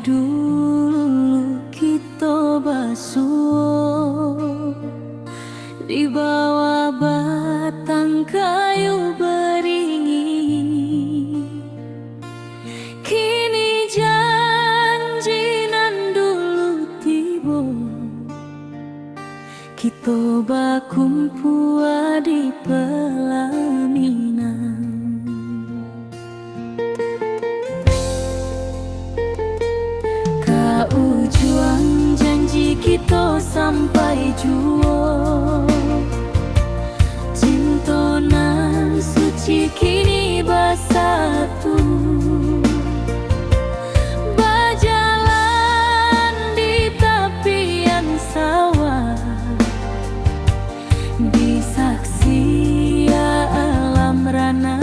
dulu kita basuh di bawah batang kayu beringin. Kini janji nan dulu tiba, kita bakumpul di pelaminan. Ujung janji kita sampai jua, cinta nan suci kini bersatu, berjalan di tepian sawah, di saksi alam rana.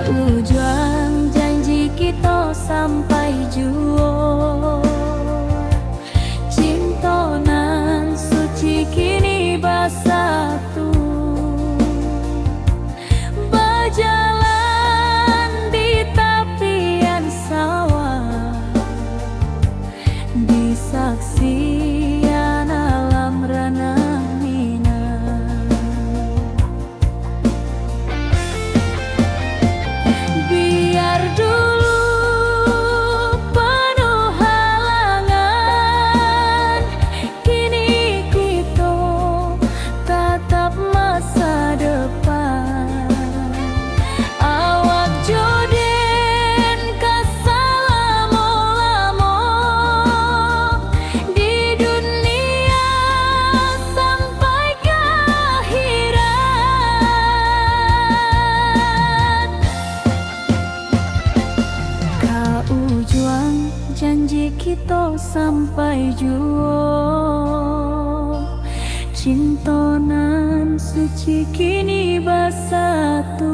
Ujung janji kita sampai jua, cinta nan suci kini bersatu, berjalan di tepian sawah, di saksian alam rana. Biar dulu penuh halangan, kini kita tatap masa depan. Awak joden kasalamo-lamo di dunia sampai ke akhirat. Ujung janji kita sampai jua, cinta nan suci kini bersatu,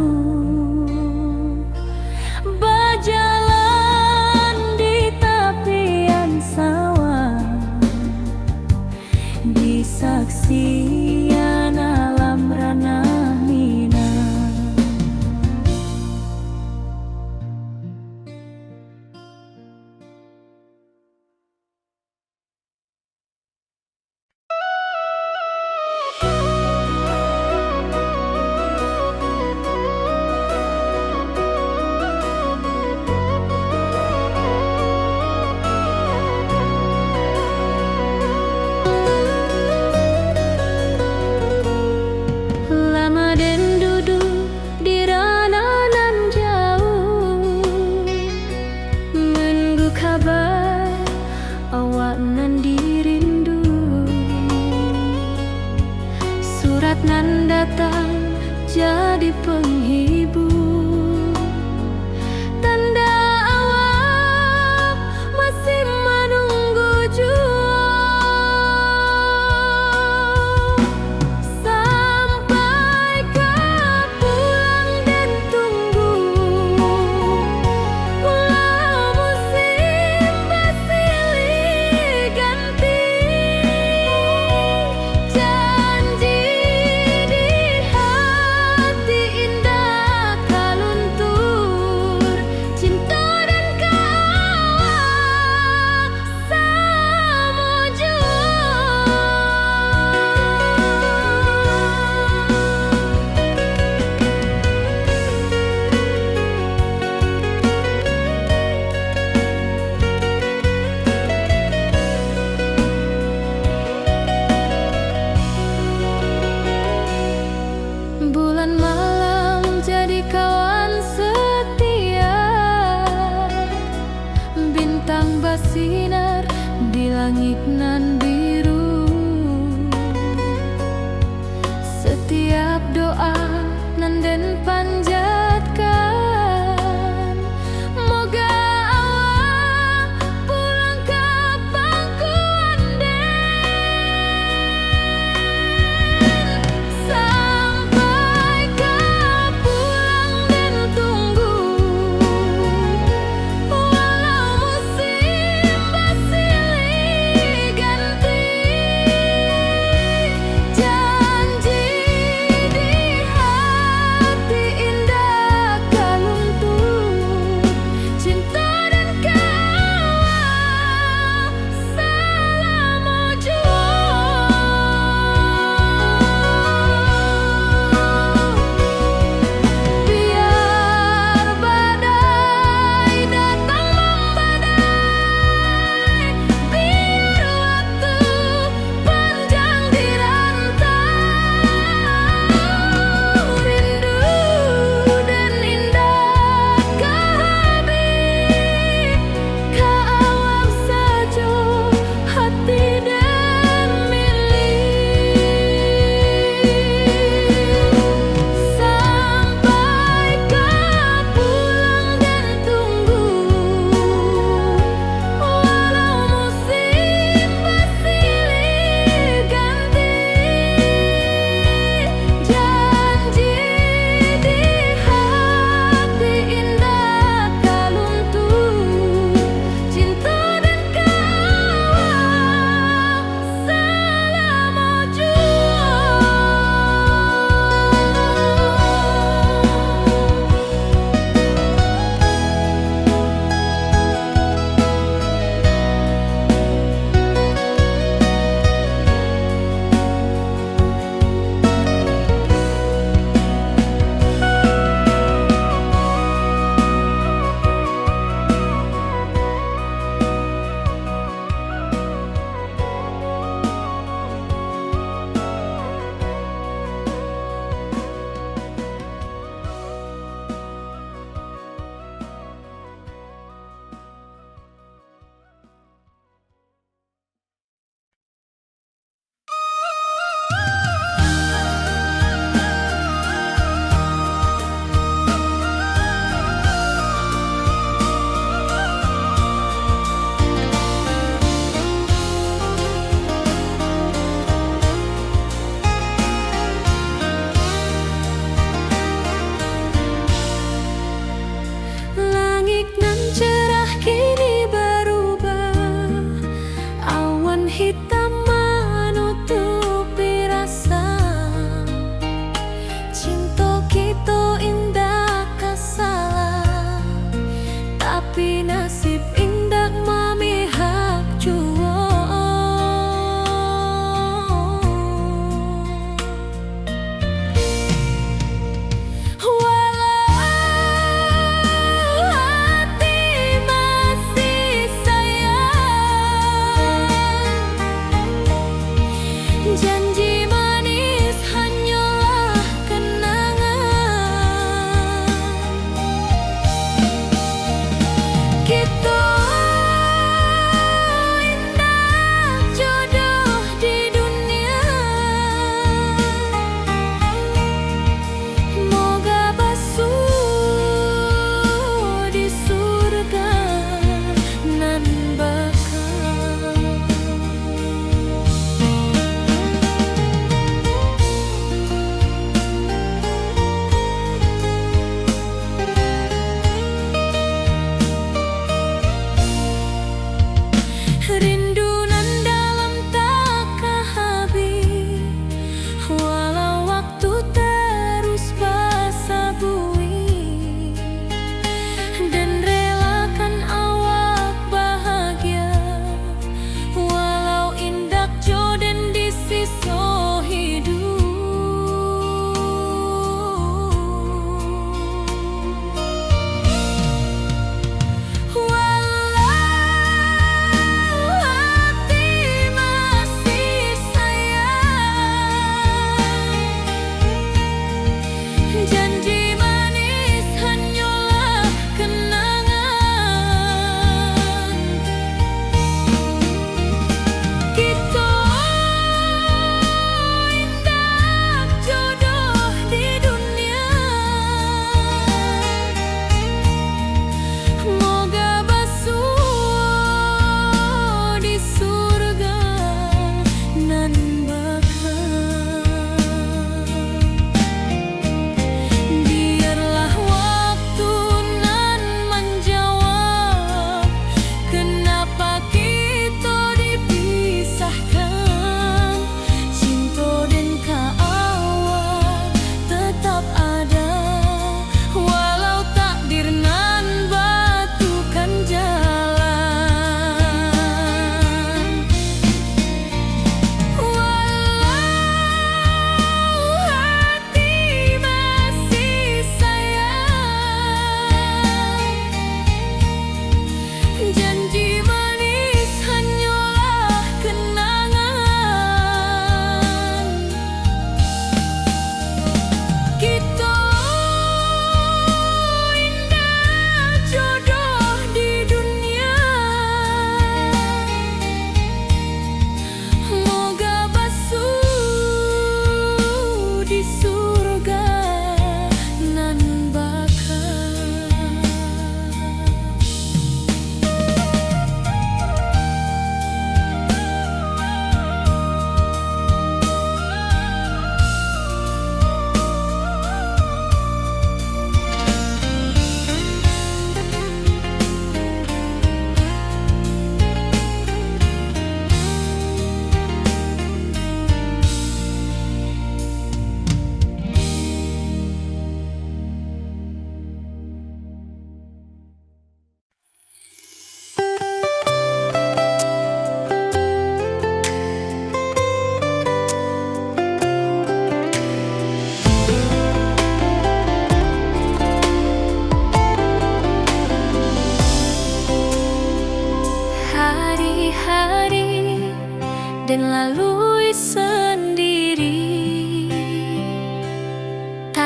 berjalan di tepian sawah, di saksian alam rana. Nan datang jadi penghibur, tanda awak masih menunggu jua. Sampai ke pulang dan tunggu, pulau musim bersilih ganti. Janji di hati indah Setiap doa nanden panjatkan, moga awak pulang ke pangkuan sampai ke pulang dan tunggu, walau musim bersilih ganti. Janji di hati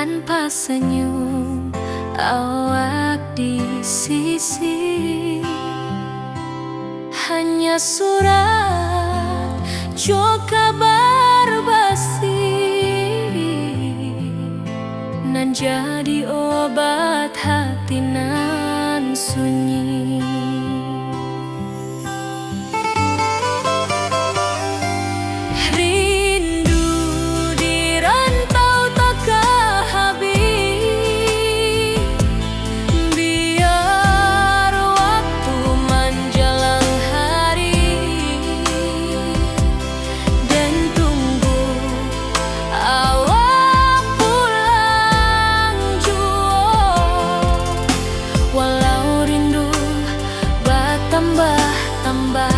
tanpa senyum awak di sisi. Hanya surat jo kabar basi nan jadi obat hati nan sunyi. Rindu di rantau takkan habis, biar waktu menjelang hari dan tunggu awak pulang jua. Walau rindu bertambah-tambah,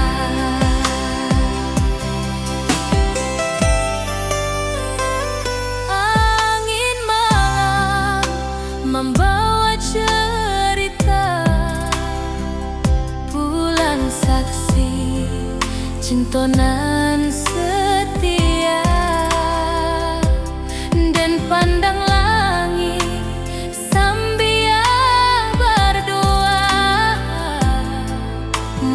angin malam membawa cerita, bulan saksi cintonan setia, dan pandang langit sambil berdoa,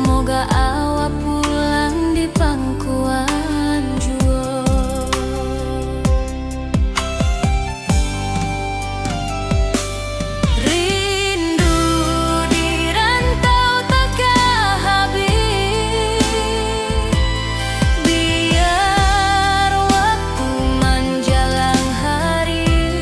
moga awak pulang di pangkuan jua. Rindu di rantau takkan habis, biar waktu menjelang hari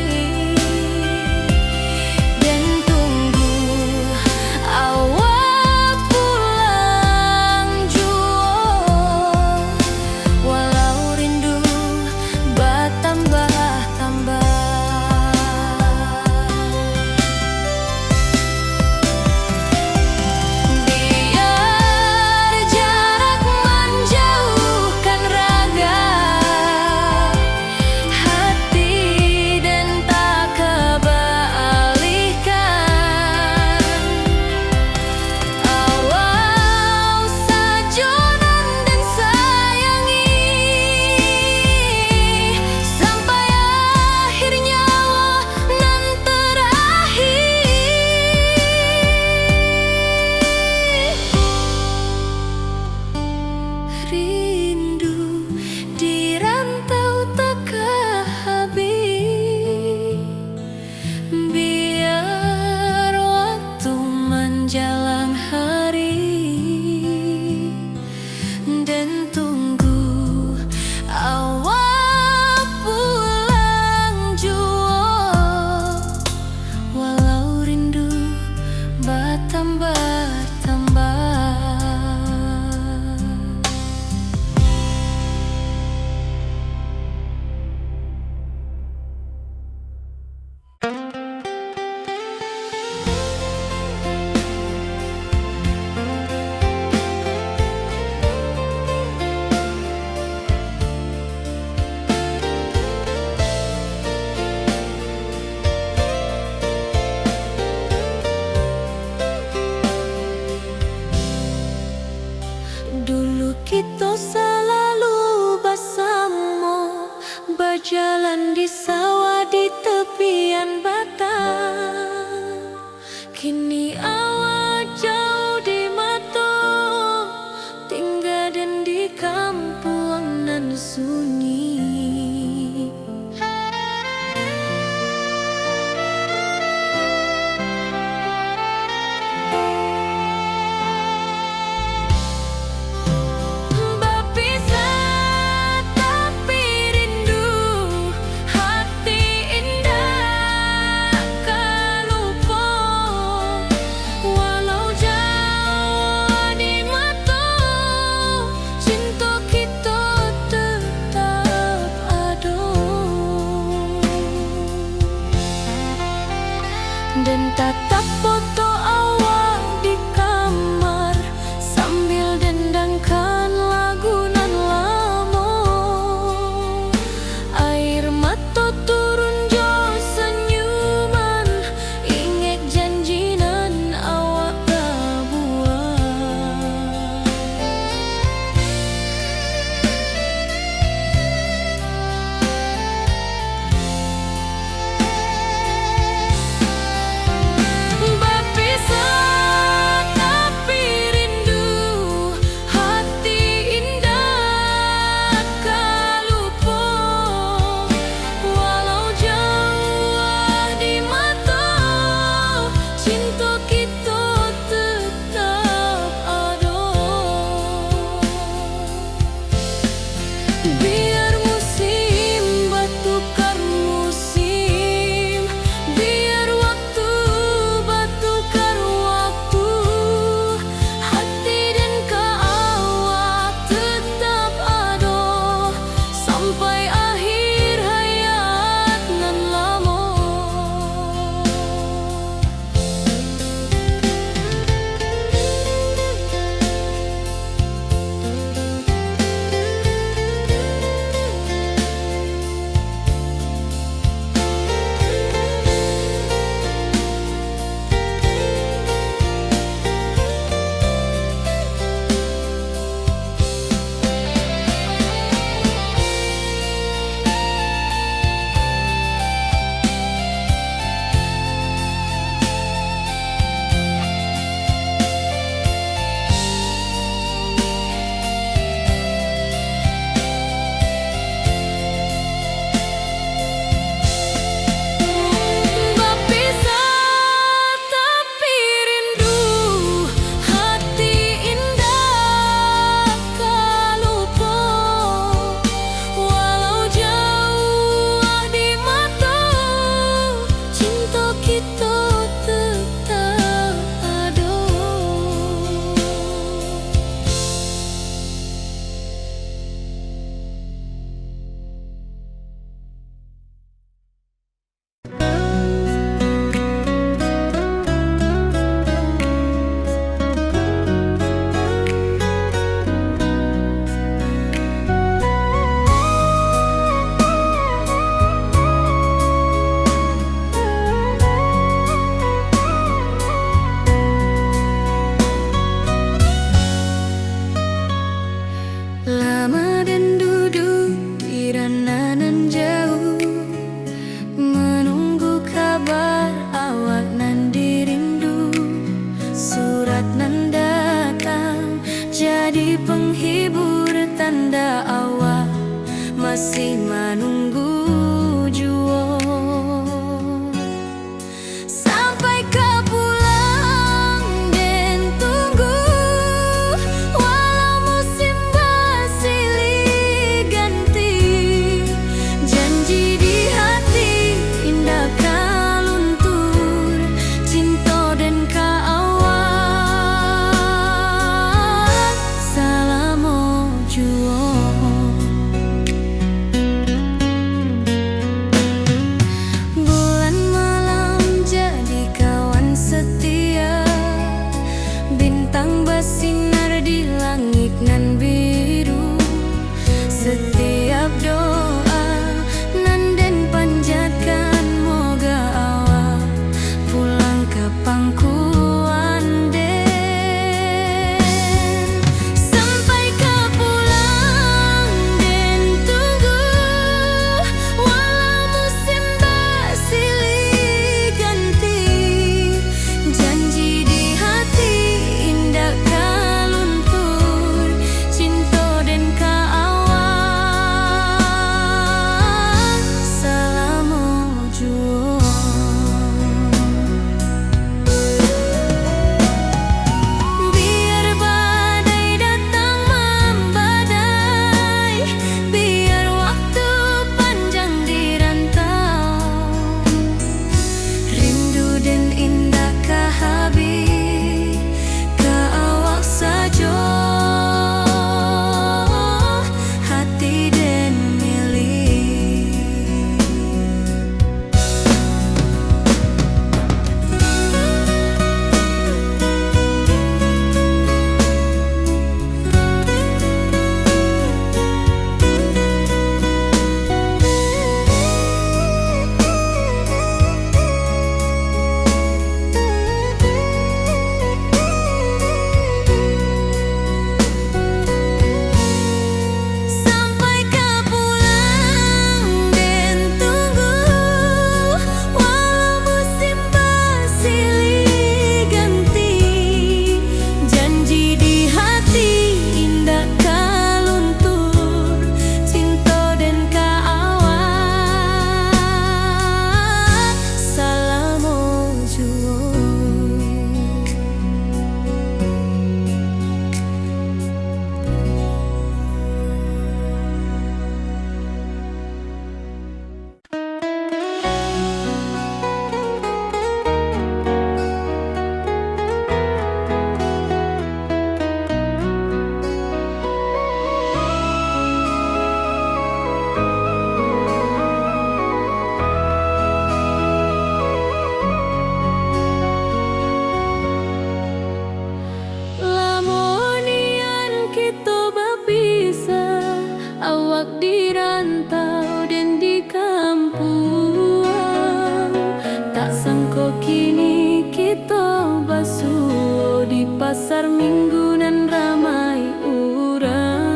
kini kita basuh di pasar minggu nan ramai urang.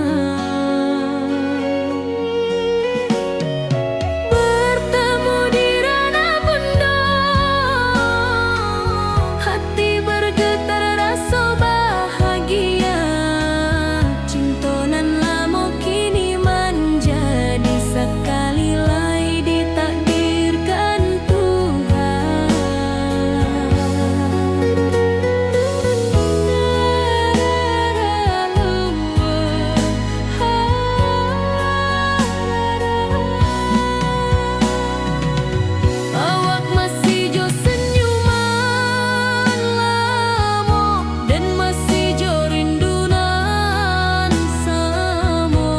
Bertemu di ranah bunda, hati bergetar rasa bahagia. Cinta nan lama kini menjadi sekali lagi ditakdirkan Tuhan. Awak masih jo senyuman lamo dan masih jo rindunan samo.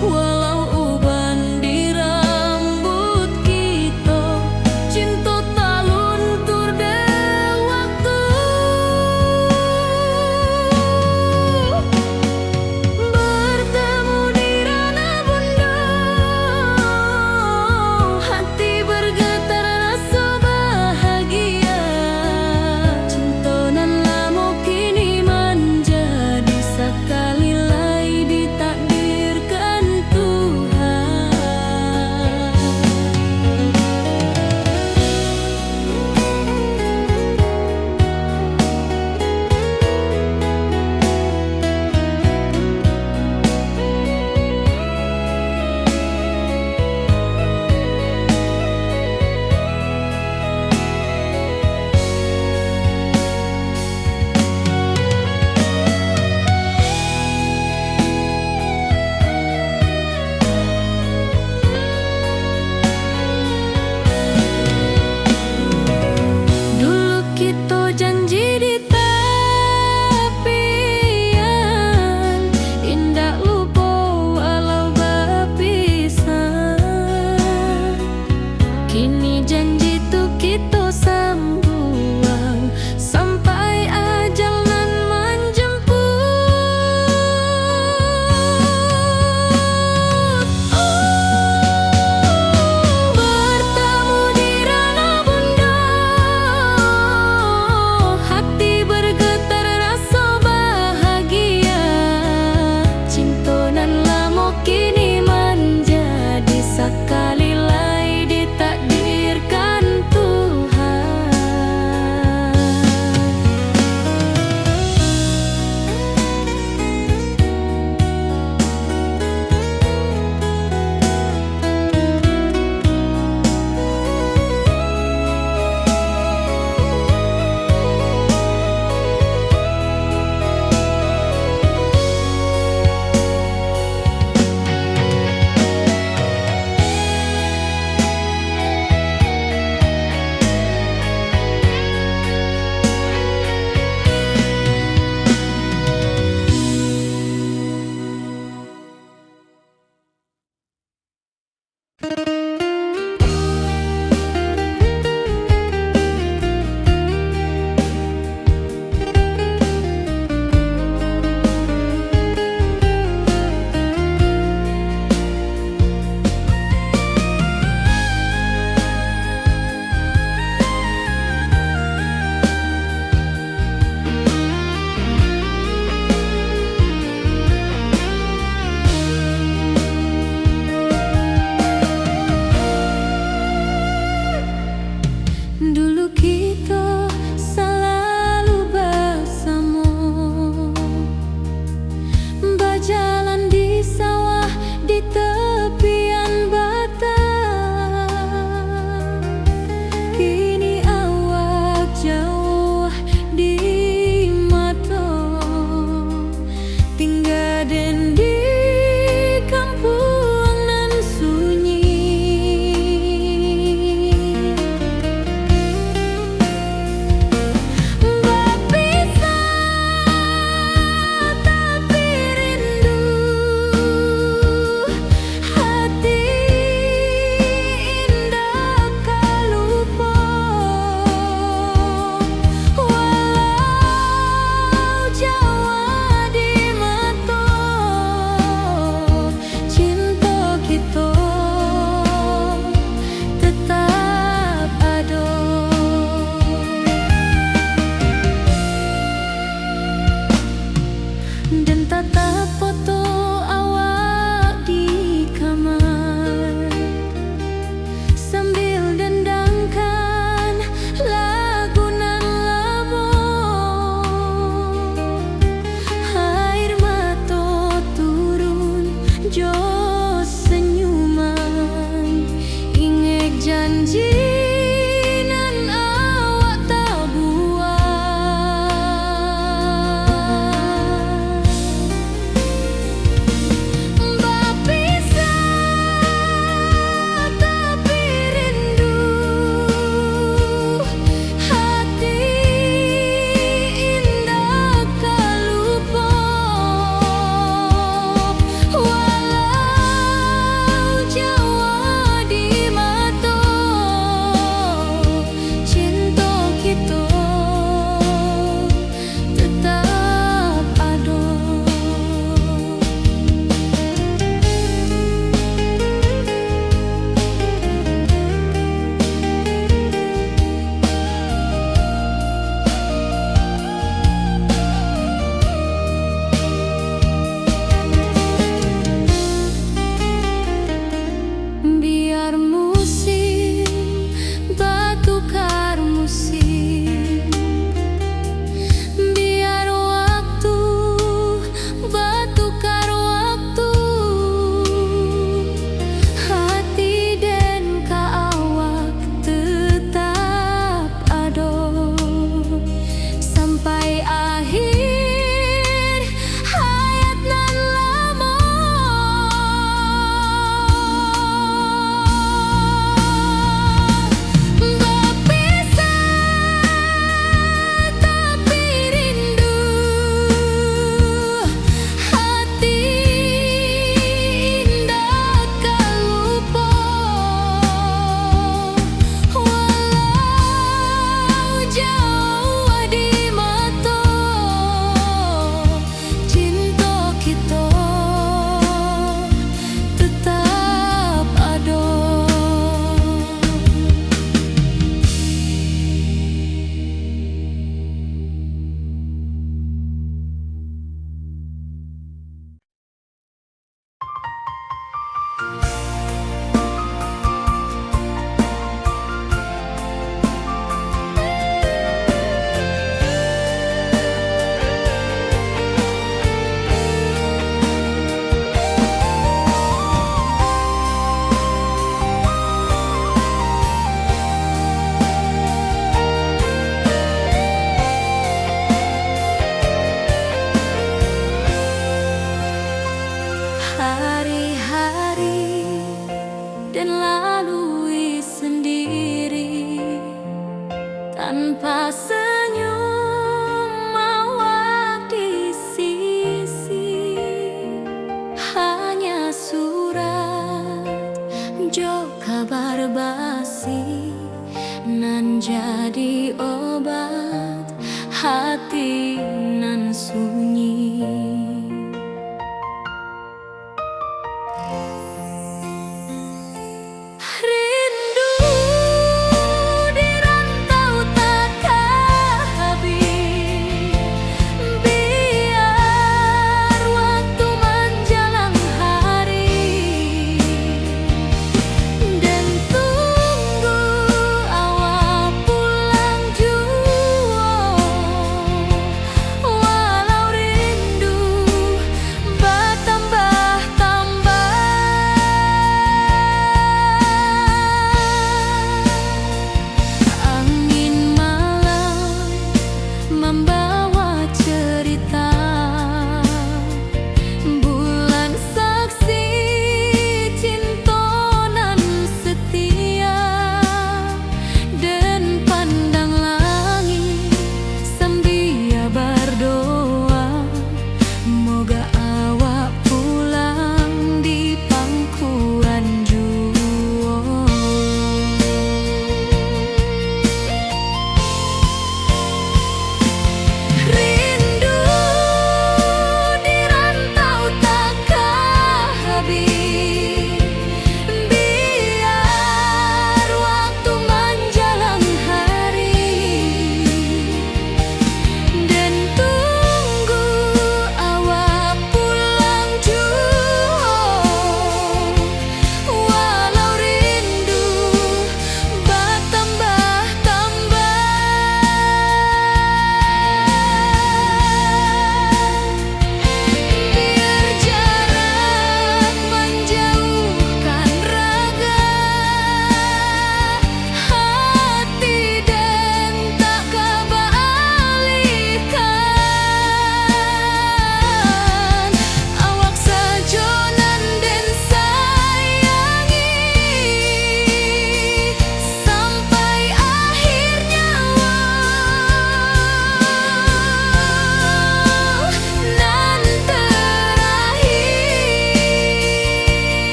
Walau uban di rambut kita, cinta tak luntur de waktu. Bertemu di ranah bunda, hati bergetar rasa bahagia. Cinta nan lama kini menjadi sekali lagi ditakdirkan Tuhan. Dulu kita janji di tepian, indah lupa walau berpisah. Kini janji tu kita sambuang sampai ajal nan menjemput. Bertemu di ranah bunda, hati bergetar rasa bahagia. Cinta nan lama kini menjadi sekali lagi ditakdirkan janji nan awak tak buat. Berpisah tapi rindu, hati indah kalupa. Walau jauh di mata, cinta kita tetap ada. Biar musim bertukar musim, biar waktu bertukar waktu, hati dan awak tetap ada sampai akhir hayat nan lama. Berpisah tapi rindu, hati indah kalupa. Walau jauh di mata, cinta kita tetap ada. Hari-hari dan lalui sendiri tanpa senyum awak di sisi. Hanya surat jo kabar basi nan jadi obat hati nan sunyi. Rindu di rantau takkan habis, biar waktu menjelang hari dan tunggu awak pulang jua. Walau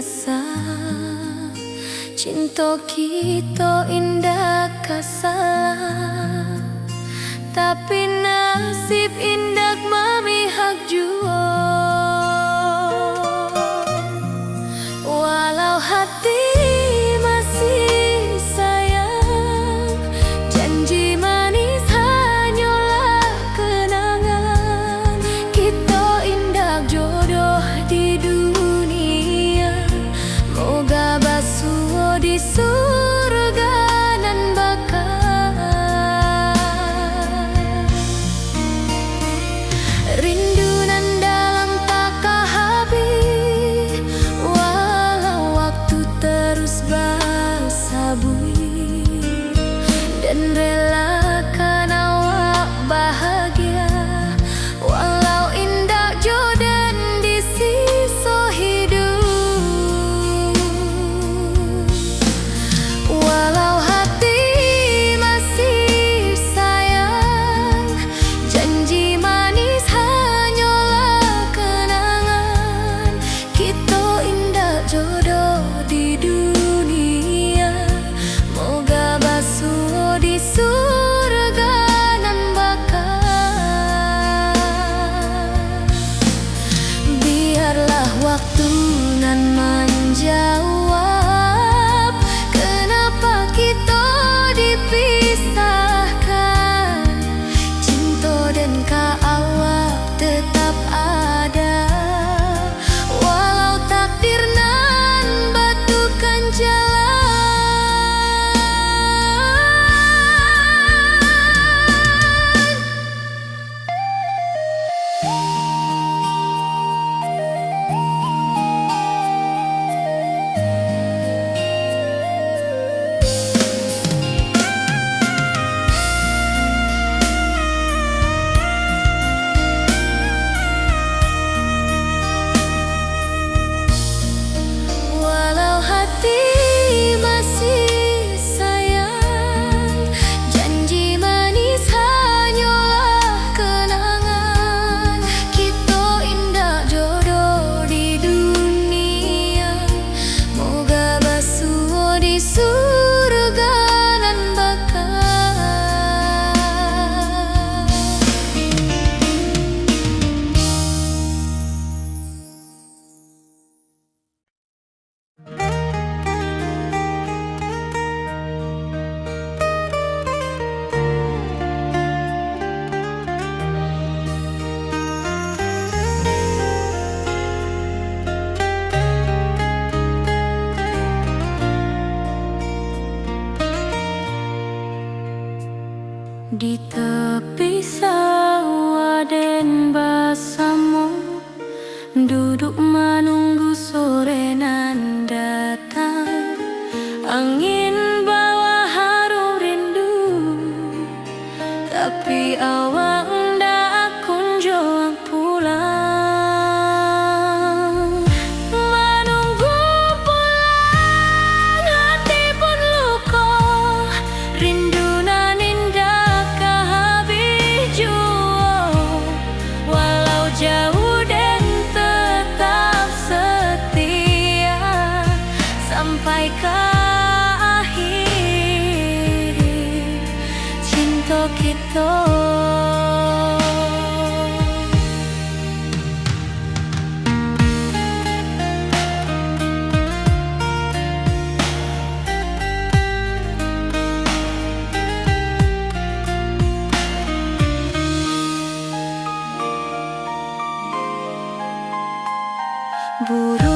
rasa cinta kita indah kasalah, tapi nasib indah memihak jua. Walau hati masih sayang, janji manis hanyalah kenangan. Kita indah jodoh di dunia, moga basuh di surga nan bakal. Rindu nan dalam tak habis, walau waktu terus bersabui, dan relakan awak bahagia, walau indah jodan di sisa hidup. Walau hati masih sayang, janji manis hanyalah kenangan. Kita indah jodoh di dunia, moga basuh di surga nan bakal. Biarlah waktu nan menjawab kenapa kita dipisahkan. Cinta dan awak tetap ada, walau takdir nan batukan jalan. Walau hati masih sayang, janji manis hanyalah kenangan. Kita indah jodoh di dunia, moga basuh di surga nan bakal. Di tepi sawah den bersama, duduk menunggu sore nan datang. Angin bawa harum rindu, tapi awak ndak kunjung pulang. Menunggu pulang, hati pun luka, rindu nan indah kehabis jua. Walau jauh dan tetap setia sampai ke akhir cinta kita. Burung